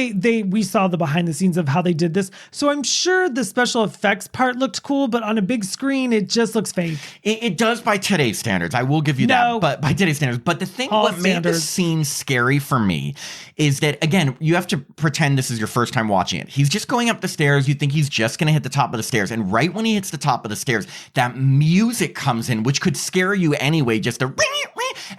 we saw the behind the scenes of how they did this. So I'm sure the special effects part looked cool, but on a big screen, it just looks fake. It does by today's standards. I will give you that, but by today's standards. But the thing, what made this scene scary for me is that, again, you have to pretend this is your first time watching it. He's just going up the stairs. You think he's just going to hit the top of the stairs. And right when he hits the top of the stairs, that music comes in, which could scare you anyway, just a ring,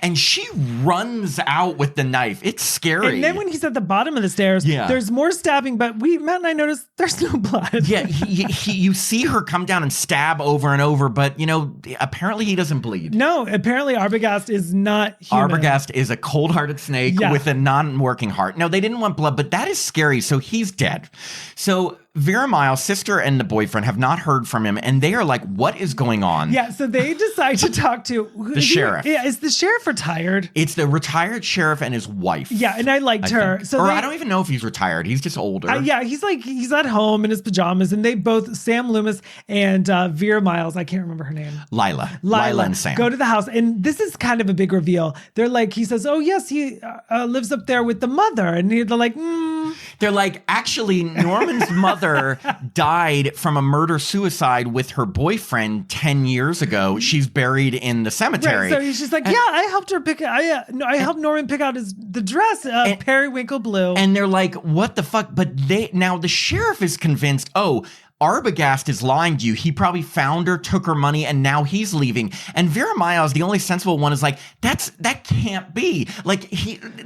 and she runs out with the knife. It's scary. And then when he's at the bottom of the stairs, there's more stabbing, but Matt and I noticed there's no blood. Yeah, you see her come down and stab over and over, but, you know, apparently he doesn't bleed. No, apparently Arbogast is not human. Arbogast is a cold-hearted snake with a non-working heart. No, they didn't want blood, but that is scary, so he's dead. So Vera Miles' sister and the boyfriend have not heard from him, and they are like, what is going on? Yeah, so they decide to talk to the sheriff. Yeah, is the sheriff retired? It's the retired sheriff and his wife. Yeah, and I liked her. So I don't even know if he's retired. He's just older. Yeah, he's at home in his pajamas, and they both, Sam Loomis and Vera Miles, I can't remember her name. Lila and Sam. Go to the house, and this is kind of a big reveal. They're like, he says, oh yes, he lives up there with the mother, and they're like, They're like, actually, Norman's mother died from a murder-suicide with her boyfriend 10 years ago. She's buried in the cemetery. Right, so he's just like, I helped her I helped Norman pick out the dress, periwinkle blue. And they're like, what the fuck? But now the sheriff is convinced, Arbogast is lying to you. He probably found her, took her money, and now he's leaving. And Vera Miles, the only sensible one, is like, that can't be. Like,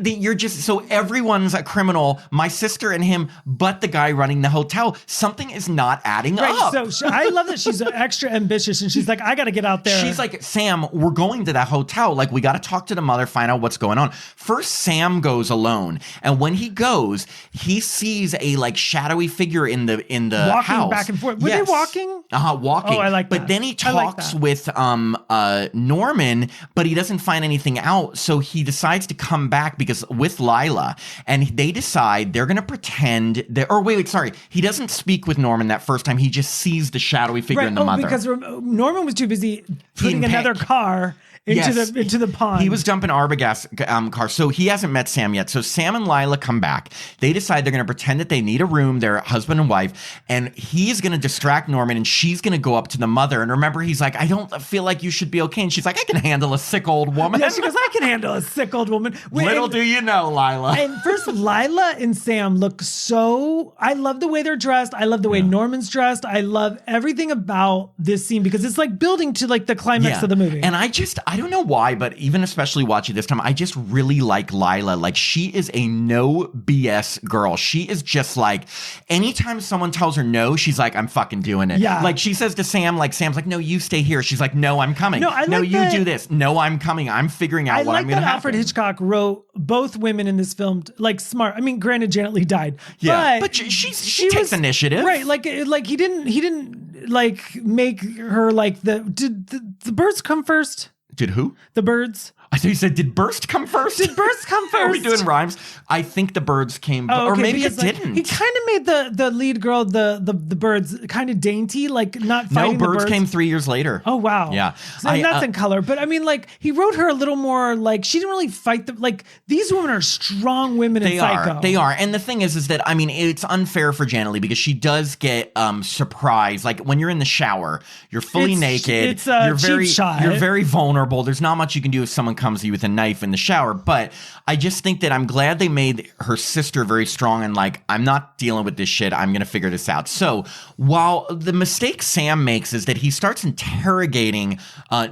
you're just, so everyone's a criminal, my sister and him, but the guy running the hotel. Something is not adding up. So I love that she's extra ambitious, and she's like, I got to get out there. She's like, Sam, we're going to that hotel. Like, we got to talk to the mother, find out what's going on. First, Sam goes alone. And when he goes, he sees a like shadowy figure in the walking house. Back and forth. Were they walking? Walking. Oh, I like that. But then he talks with Norman, but he doesn't find anything out. So he decides to come back because with Lila, and they decide they're going to pretend that, or wait, sorry. He doesn't speak with Norman that first time. He just sees the shadowy figure in the mother. Because Norman was too busy putting another car into the pond. He was dumping Arbogast car. So he hasn't met Sam yet. So Sam and Lila come back. They decide they're going to pretend that they need a room. They're husband and wife. And he's going to distract Norman, and she's going to go up to the mother. And remember, he's like, I don't feel like you should be okay. And she's like, I can handle a sick old woman. Yeah, she goes, I can handle a sick old woman. Little do you know, Lila. And first, Lila and Sam look so... I love the way they're dressed. I love the way Norman's dressed. I love everything about this scene because it's like building to like the climax of the movie. And I don't know why, but even especially watching this time, I just really like Lila. Like, she is a no BS girl. She is just like, anytime someone tells her no, she's like, I'm fucking doing it. Yeah. Like, she says to Sam, like, Sam's like, no, you stay here. She's like, no, I'm coming. No, you do this. No, I'm coming. I'm figuring out what I'm going to happen. Alfred Hitchcock wrote both women in this film, like, smart. I mean, granted, Janet Leigh died. Yeah. But she takes initiative. Right. Like he didn't like make her like did the birds come first? Did who? The birds. I thought you said, did Burst come first? Did Burst come first? Are we doing rhymes? I think the birds came, or maybe it didn't. He kind of made the lead girl, the birds, kind of dainty, like not fighting the birds. No, birds came 3 years later. Oh, wow. Yeah. So that's in color. But I mean, like, he wrote her a little more, like, she didn't really fight like, these women are strong women in Psycho. They are. And the thing is that, I mean, it's unfair for Janet Leigh because she does get surprised. Like, when you're in the shower, you're fully naked. It's a cheap shot. You're very vulnerable. There's not much you can do if someone comes to you with a knife in the shower. But I just think that I'm glad they made her sister very strong and like, I'm not dealing with this shit. I'm going to figure this out. So while the mistake Sam makes is that he starts interrogating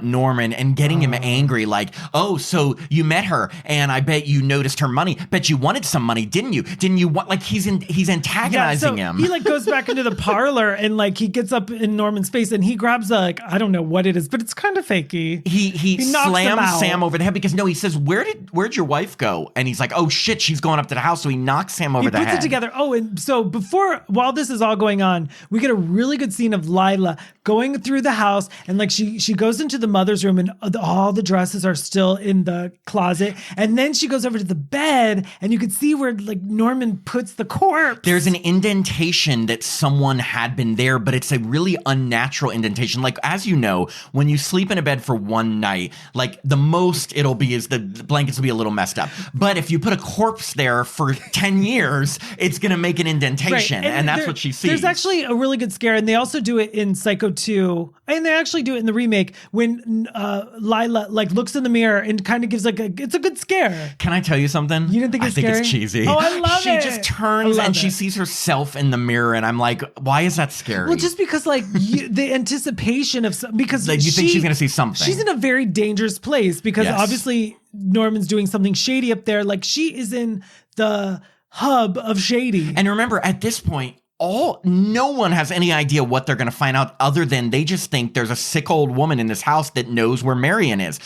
Norman and getting him angry, like, oh, so you met her and I bet you noticed her money. Bet you wanted some money, didn't you? Didn't you want, like, he's antagonizing him. He like goes back into the parlor and like he gets up in Norman's face and he grabs like, I don't know what it is, but it's kind of fakey. He slams Sam over the head because he says, where'd your wife go? And he's like, oh shit, she's going up to the house. So he knocks Sam over the head. He puts it together. Oh, and so while this is all going on, we get a really good scene of Lila going through the house and like she goes into the mother's room and all the dresses are still in the closet. And then she goes over to the bed and you can see where like Norman puts the corpse. There's an indentation that someone had been there, but it's a really unnatural indentation. Like, as you know, when you sleep in a bed for one night, like the most it'll be is the blankets will be a little messed up. But if you put a corpse there for 10 years, it's going to make an indentation. Right. And that's what she sees. There's actually a really good scare. And they also do it in Psycho 2. And they actually do it in the remake when Lila like looks in the mirror and kind of gives like it's a good scare. Can I tell you something? You didn't think it's scary? I think it's cheesy. Oh, I love it. She just turns and she sees herself in the mirror. And I'm like, why is that scary? Well, just because like the anticipation of because like, you think she's going to see something. She's in a very dangerous place because obviously Norman's doing something shady up there. Like, she is in the hub of shady. And remember, at this point, no one has any idea what they're going to find out other than they just think there's a sick old woman in this house that knows where Marion is.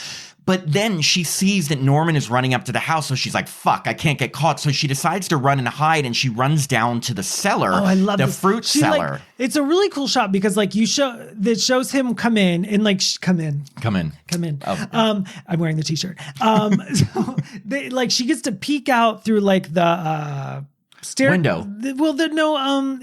But then she sees that Norman is running up to the house, so she's like, fuck, I can't get caught. So she decides to run and hide, and she runs down to the cellar. Oh, I love the fruit cellar. Like, it's a really cool shot because like that shows him come in and like come in. Oh. I'm wearing the t-shirt. So she gets to peek out through like the window.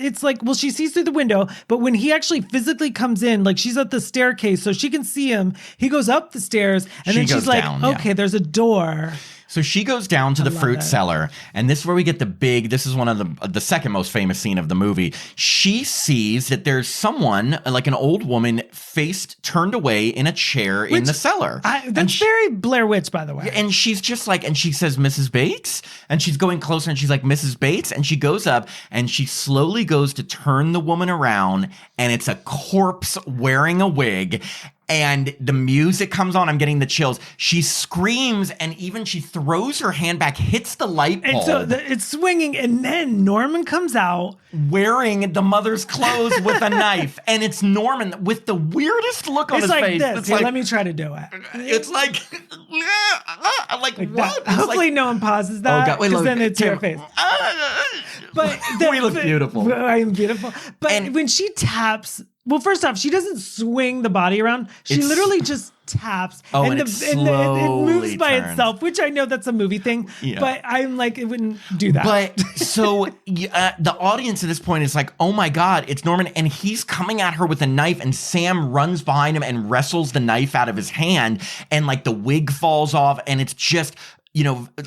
It's like, she sees through the window, but when he actually physically comes in, like she's at the staircase, so she can see him. He goes up the stairs, and then she's like, okay, there's a door. So she goes down to the love fruit it. cellar, and this is where we get this is one of the second most famous scene of the movie. She sees that there's someone, like an old woman, turned away in a chair in the cellar. That's very Blair Witch, by the way. And she's just like, and she says, Mrs. Bates? And she's going closer, and she's like, Mrs. Bates? And she goes up, and she slowly goes to turn the woman around, and it's a corpse wearing a wig. And the music comes on. I'm getting the chills. She screams, and even she throws her hand back, hits the light bulb. And so it's swinging, and then Norman comes out wearing the mother's clothes with a knife. And it's Norman with the weirdest look on his face. This. Here, let me try to do it. It's like what? That. Hopefully no one pauses that, because then it's your face. But we look beautiful. I am beautiful. But when she taps... Well, first off, she doesn't swing the body around. She literally just taps. And it moves by turns. itself, which I know that's a movie thing. Yeah. But I'm like, it wouldn't do that. But so the audience at this point is like, oh my God, it's Norman. And he's coming at her with a knife, and Sam runs behind him and wrestles the knife out of his hand. And like the wig falls off, and it's just...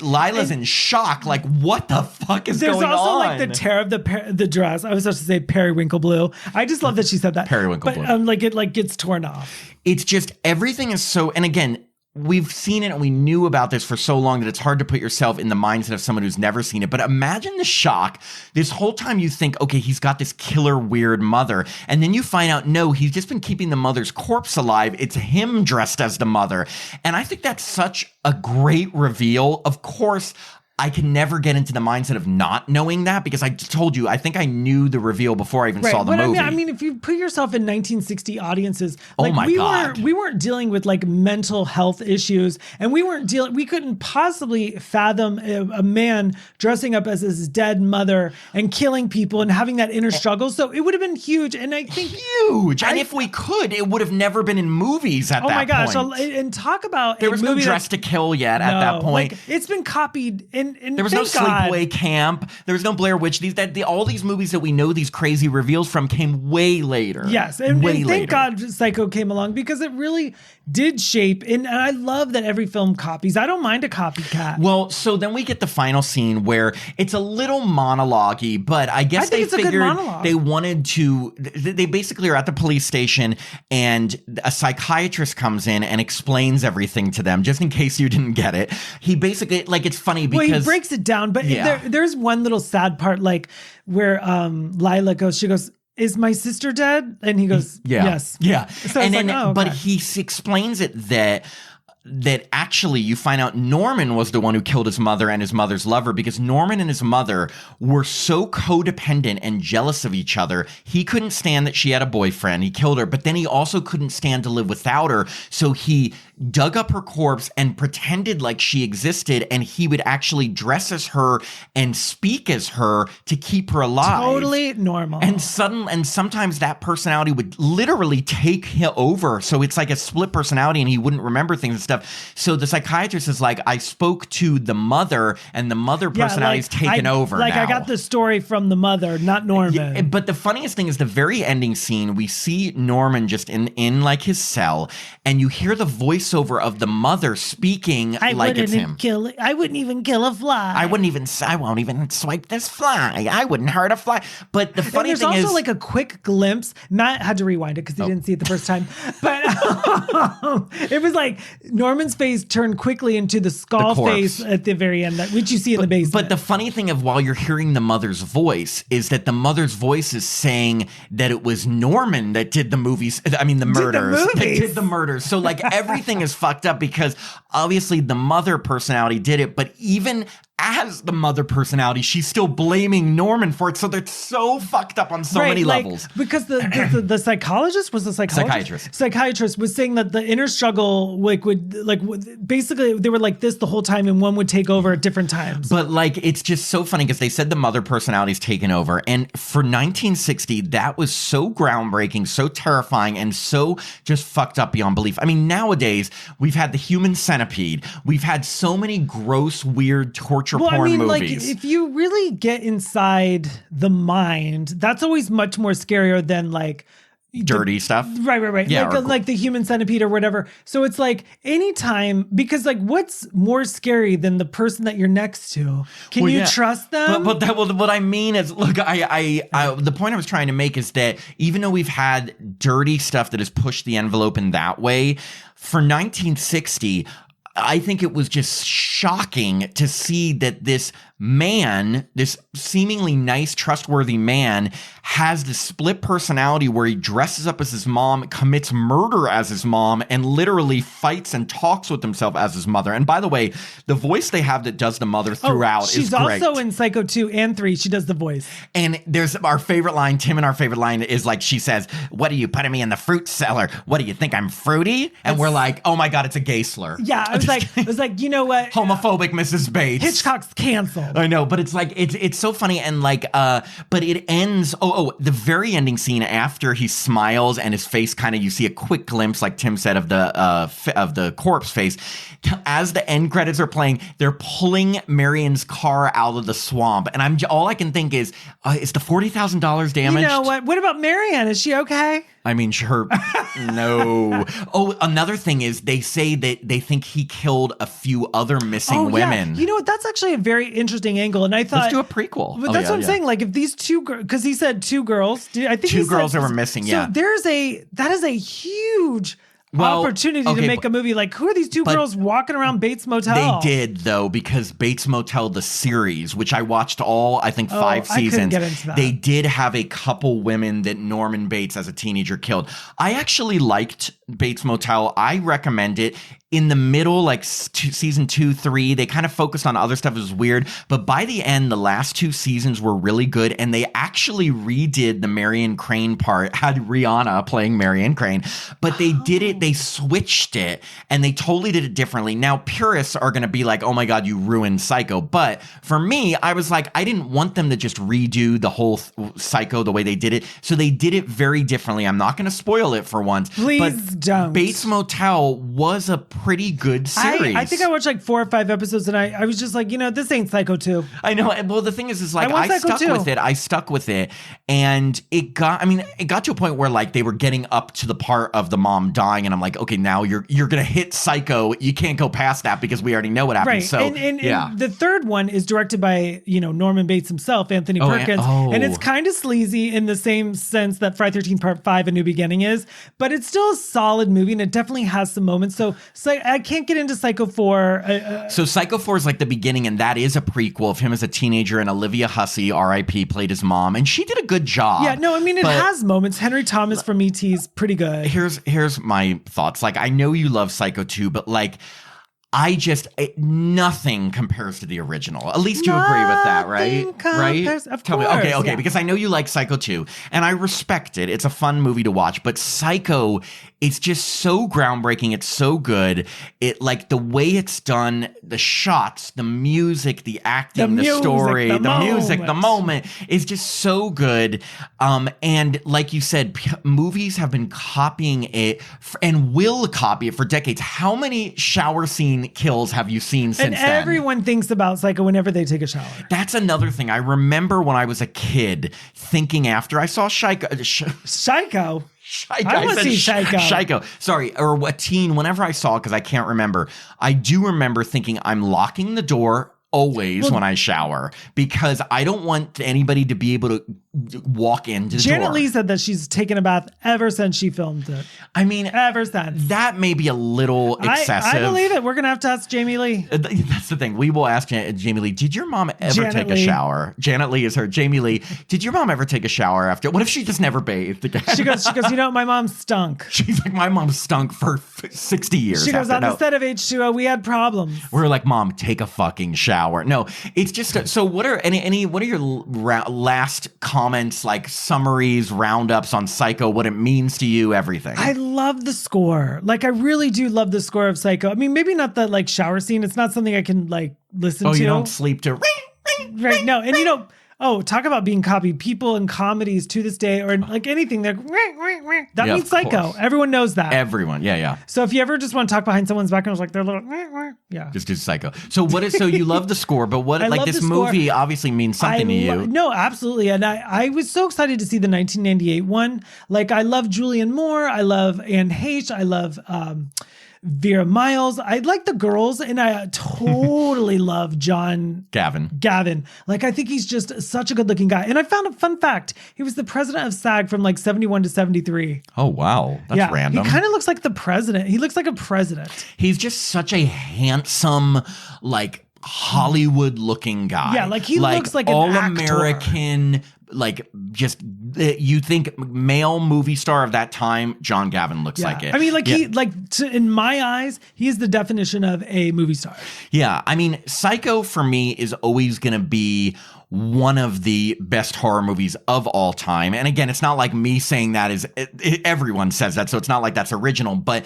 Lila's in shock. Like, what the fuck is going on? There's also like the tear of the dress. I was supposed to say periwinkle blue. I just love that she said that. Periwinkle blue. Like it like gets torn off. It's just everything is so. And again, we've seen it and we knew about this for so long that it's hard to put yourself in the mindset of someone who's never seen it. But imagine the shock. This whole time you think, okay, he's got this killer, weird mother. And then you find out, no, he's just been keeping the mother's corpse alive. It's him dressed as the mother. And I think that's such a great reveal. Of course, I can never get into the mindset of not knowing that, because I told you, I think I knew the reveal before I even saw the movie. I mean, if you put yourself in 1960 audiences, like God. we weren't dealing with like mental health issues, and we couldn't possibly fathom a man dressing up as his dead mother and killing people and having that inner struggle. So it would have been huge. And I think huge. And if we could, it would have never been in movies at that point. Oh my gosh. And talk about there was no Dress to Kill yet at that point. Like, it's been copied. And there was no Sleepaway Camp. There was no Blair Witch. All these movies that we know these crazy reveals from came way later. Yes, and thank God Psycho came along, because it really did shape. And I love that every film copies. I don't mind a copycat. Well, so then we get the final scene where it's a little monologue-y, but I guess they figured they wanted to. They basically are at the police station, and a psychiatrist comes in and explains everything to them, just in case you didn't get it. He basically, like, it's funny because he breaks it down, but there's one little sad part, like where Lila goes, she goes, is my sister dead? And he goes, yes. Yeah. So and then, okay. But he explains it that actually you find out Norman was the one who killed his mother and his mother's lover, because Norman and his mother were so codependent and jealous of each other. He couldn't stand that she had a boyfriend. He killed her, but then he also couldn't stand to live without her. So he dug up her corpse and pretended like she existed, and he would actually dress as her and speak as her to keep her alive. Totally normal. And sometimes that personality would literally take him over. So it's like a split personality, and he wouldn't remember things and stuff. So the psychiatrist is like, I spoke to the mother, and the mother personality's taken over now. I got the story from the mother, not Norman. Yeah, but the funniest thing is the very ending scene, we see Norman just in like his cell, and you hear the voiceover of the mother speaking like it's him. I wouldn't even kill a fly. I won't even swipe this fly. I wouldn't hurt a fly. But the funny thing is, there's also like a quick glimpse. Matt had to rewind it because he didn't see it the first time. But it was like Norman's face turned quickly into the skull face at the very end, which you see in the basement. But the funny thing of while you're hearing the mother's voice is that the mother's voice is saying that it was Norman that did the movies. I mean, the murders. That did the murders. So like everything is fucked up, because obviously the mother personality did it, but even as the mother personality, she's still blaming Norman for it. So they're so fucked up on so many levels. Because the psychologist was psychiatrist was saying that the inner struggle basically they were like this the whole time, and one would take over at different times. But like it's just so funny because they said the mother personality's taken over, and for 1960 that was so groundbreaking, so terrifying, and so just fucked up beyond belief. I mean, nowadays we've had the human centipede, we've had so many gross, weird torture porn movies. Like if you really get inside the mind, that's always much more scarier than like dirty stuff. Right. Yeah, like the human centipede or whatever. So it's like anytime, because like what's more scary than the person that you're next to? Can you trust them? But what I mean is, look, I the point I was trying to make is that even though we've had dirty stuff that has pushed the envelope in that way, for 1960, I think it was just shocking to see that this man, this seemingly nice, trustworthy man, has this split personality where he dresses up as his mom, commits murder as his mom, and literally fights and talks with himself as his mother. And by the way, the voice they have that does the mother throughout is great. She's also in Psycho 2 and 3. She does the voice. And there's our favorite line, Tim and our favorite line is like, she says, "What are you putting me in the fruit cellar? What do you think, I'm fruity?" And we're like, oh my God, it's a gay slur. Yeah, I was like, you know what? Homophobic Mrs. Bates. Hitchcock's canceled. I know, but it's like it's so funny, and like but it ends the very ending scene after he smiles and his face kind of, you see a quick glimpse, like Tim said, of the corpse face. As the end credits are playing, they're pulling Marion's car out of the swamp, and all I can think is the $40,000 damaged? You know what? What about Marion? Is she okay? I mean, sure. No. Oh, another thing is they say that they think he killed a few other missing women. Yeah. You know what? That's actually a very interesting angle. And I thought, let's do a prequel. But that's what I'm saying. Like if these two girls, because he said two girls. I think two girls that were missing. Yeah. So that is a huge opportunity to make a movie. Like, who are these two girls walking around Bates Motel? They did, though, because Bates Motel, the series, which I watched all, I think, 5 seasons. I couldn't get into that. They did have a couple women that Norman Bates, as a teenager, killed. I actually liked Bates Motel. I recommend it. In the middle, like season 2, 3, they kind of focused on other stuff. It was weird. But by the end, the last 2 seasons were really good. And they actually redid the Marion Crane part, had Rihanna playing Marion Crane. But they did it, they switched it, and they totally did it differently. Now, purists are going to be like, oh my God, you ruined Psycho. But for me, I was like, I didn't want them to just redo the whole Psycho the way they did it. So they did it very differently. I'm not going to spoil it for once. Please don't. Bates Motel was a pretty good series. I think I watched like 4 or 5 episodes and I was just like, this ain't Psycho 2. I know. Well, the thing is like I stuck with it. And it got to a point where like they were getting up to the part of the mom dying, and I'm like, okay, now you're gonna hit Psycho. You can't go past that because we already know what happened. Right. So and the third one is directed by Norman Bates himself, Anthony Perkins, and it's kind of sleazy in the same sense that Friday 13th Part 5: A New Beginning is, but it's still a solid movie and it definitely has some moments. So I can't get into Psycho 4. So Psycho 4 is like the beginning, and that is a prequel of him as a teenager, and Olivia Hussey, R.I.P., played his mom, and she did a good job. Yeah, no, I mean, it has moments. Henry Thomas from E.T. is pretty good. Here's my thoughts. Like, I know you love Psycho 2, but like, nothing compares to the original. At least you agree with that, right? Right? Of Tell course. Me. Okay, because I know you like Psycho 2, and I respect it. It's a fun movie to watch, but Psycho, it's just so groundbreaking. It's so good. It, like, the way it's done, the shots, the music, the acting, the story, the moment is just so good. And like you said, movies have been copying it and will copy it for decades. How many shower scene kills have you seen since then? And everyone thinks about Psycho whenever they take a shower. That's another thing. I remember when I was a kid thinking after I saw Psycho. I want to see Psycho. Sorry, or a teen. Whenever I saw it, because I can't remember, I do remember thinking I'm locking the door always when I shower because I don't want anybody to be able to walk into the door. Janet Leigh said that she's taken a bath ever since she filmed it. I mean, ever since. That may be a little excessive. I believe it. We're going to have to ask Jamie Lee. That's the thing. We will ask Jamie Lee, did your mom ever take a shower? Janet Leigh is her. Jamie Lee, did your mom ever take a shower after? What if she just never bathed again? She goes, my mom stunk. She's like, my mom stunk for 60 years. She goes, on the set of H2O, we had problems. We're like, Mom, take a fucking shower. No, it's just, so what are what are your last comments, like summaries, roundups on Psycho, what it means to you, everything? I love the score. Like, I really do love the score of Psycho. I mean, maybe not the like shower scene. It's not something I can like listen to. Oh, you don't sleep to right? No, and talk about being copied. People in comedies to this day, or like anything, that means Psycho. Everyone knows that. Everyone, yeah. So if you ever just want to talk behind someone's back and was like, they're little, yeah. Just do Psycho. So so you love the score, but what, like this movie obviously means something to you. No, absolutely. And I was so excited to see the 1998 one. Like, I love Julianne Moore. I love Anne Heche. I love Vera Miles. I like the girls, and I totally love John Gavin. Like, I think he's just such a good looking guy. And I found a fun fact. He was the president of SAG from like 71 to 73. Oh, wow. That's random. He kind of looks like the president. He looks like a president. He's just such a handsome, like Hollywood looking guy. Yeah, like he looks like an all-American, like just you think male movie star of that time. John Gavin looks like it. I mean, like in my eyes, he is the definition of a movie star. Yeah, I mean, Psycho for me is always going to be one of the best horror movies of all time. And again, it's not like me saying that everyone says that, so it's not like that's original, but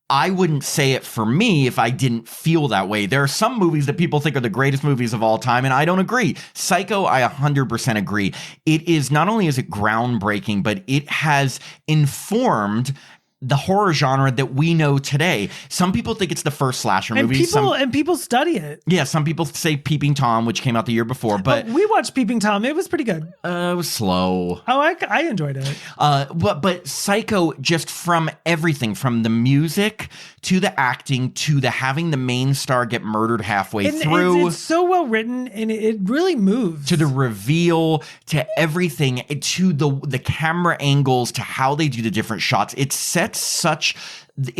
I wouldn't say it for me if I didn't feel that way. There are some movies that people think are the greatest movies of all time, and I don't agree. Psycho, I 100% agree. It is, not only is it groundbreaking, but it has informed the horror genre that we know today. Some people think it's the first slasher movie. And people study it. Yeah, some people say Peeping Tom, which came out the year before. But we watched Peeping Tom. It was pretty good. It was slow. Oh, I enjoyed it. But Psycho, just from everything, from the music to the acting to the having the main star get murdered halfway through. It's so well written, and it really moves. To the reveal, to everything, to the camera angles, to how they do the different shots. It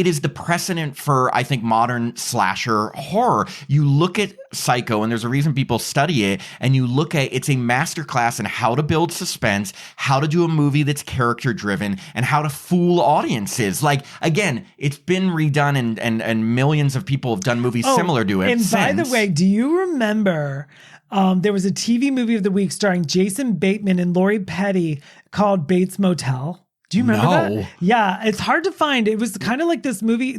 is the precedent for, I think, modern slasher horror. You look at Psycho, and there's a reason people study it, and you look at it's a masterclass in how to build suspense, how to do a movie that's character driven, and how to fool audiences. Like, again, it's been redone, and millions of people have done movies similar to it. And by the way, do you remember there was a TV movie of the week starring Jason Bateman and Lori Petty called Bates Motel? Do you remember that? Yeah, it's hard to find. It was kind of like this movie.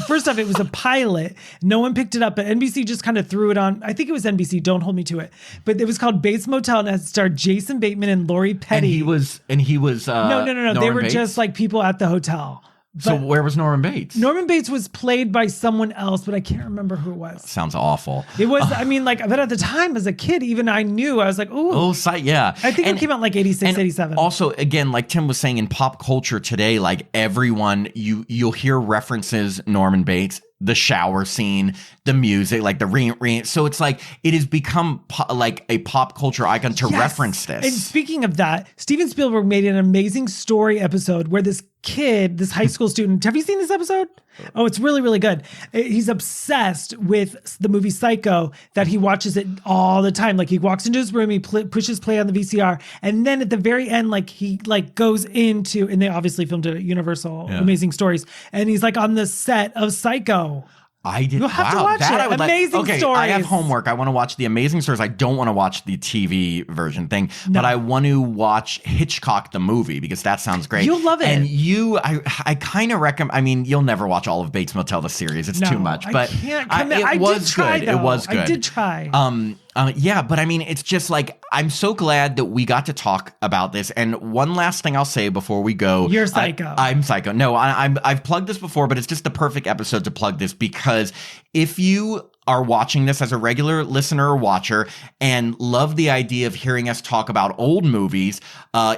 First off, it was a pilot. No one picked it up, but NBC just kind of threw it on. I think it was NBC. Don't hold me to it. But it was called Bates Motel, and it starred Jason Bateman and Lori Petty. And he was. No. They were Bates? just like people at the hotel. So where was Norman Bates? Norman Bates was played by someone else, but I can't remember who it was. Sounds awful. It was, I mean, like, but at the time as a kid, even I knew, I was like, yeah. I think it came out like 86, 87. Also, again, like Tim was saying, in pop culture today, like everyone, you'll hear references Norman Bates, the shower scene, the music, like the ring. So it's like, it has become like a pop culture icon to reference this. And speaking of that, Steven Spielberg made an amazing story episode where this kid, this high school student, have you seen this episode? Oh, it's really, really good. He's obsessed with the movie Psycho, that he watches it all the time. Like, he walks into his room, he pushes play on the VCR, and then at the very end, like, he like goes into, and they obviously filmed it at Universal Amazing Stories, and he's like on the set of Psycho. I did. You'll have to watch it. Amazing Stories. I have homework. I want to watch the Amazing Stories. I don't want to watch the TV version thing, but I want to watch Hitchcock the movie, because that sounds great. You'll love it. And I kind of recommend. I mean, you'll never watch all of Bates Motel the series. It's too much. But it was good. It was good. I did try. Yeah, but I mean, it's just like, I'm so glad that we got to talk about this. And one last thing I'll say before we go. You're Psycho. I'm Psycho. No, I've plugged this before, but it's just the perfect episode to plug this, because if you are watching this as a regular listener or watcher and love the idea of hearing us talk about old movies,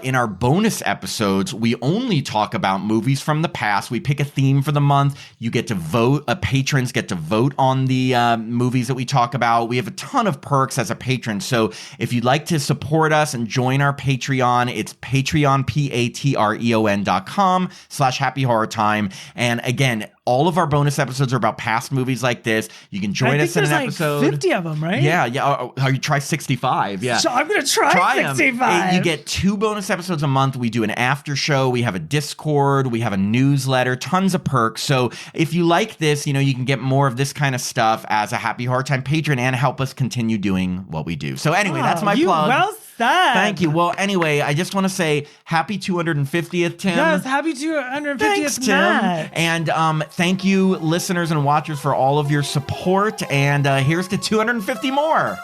in our bonus episodes, we only talk about movies from the past. We pick a theme for the month. You get to vote. Patrons get to vote on the movies that we talk about. We have a ton of perks as a patron. So if you'd like to support us and join our Patreon, it's Patreon, patreon.com/Happy Horror Time. And again, all of our bonus episodes are about past movies like this. You can join us in an episode. 50 of them, right? Yeah. You try 65. Yeah. So I'm going to try 65. You get 2 bonus episodes a month. We do an after show. We have a Discord. We have a newsletter. Tons of perks. So if you like this, you can get more of this kind of stuff as a Happy Horror Time patron and help us continue doing what we do. So anyway, that's my plug. Well said. Thank you. Well, anyway, I just want to say happy 250th, Tim. Yes, happy 250th, Thanks, Tim. Matt. And thank you, listeners and watchers, for all of your support. And here's to 250 more.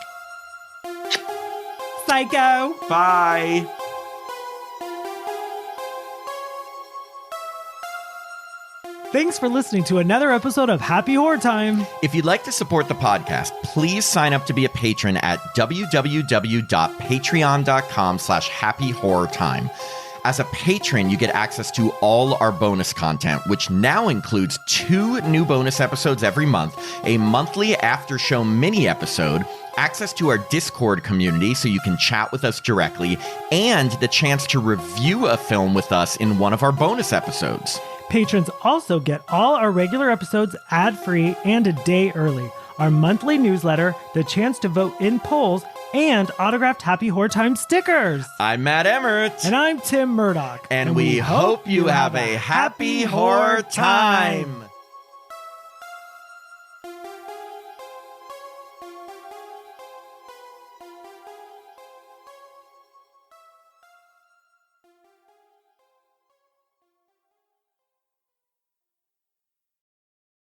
psycho. Bye. Thanks for listening to another episode of Happy Horror Time. If you'd like to support the podcast, please sign up to be a patron at www.patreon.com/happyhorrortime. As a patron, you get access to all our bonus content, which now includes 2 new bonus episodes every month, a monthly after-show mini episode, access to our Discord community so you can chat with us directly, and the chance to review a film with us in one of our bonus episodes. Patrons also get all our regular episodes ad-free and a day early, our monthly newsletter, the chance to vote in polls, and autographed Happy Horror Time stickers. I'm Matt Emmert. And I'm Tim Murdoch. And we hope you have a happy horror time.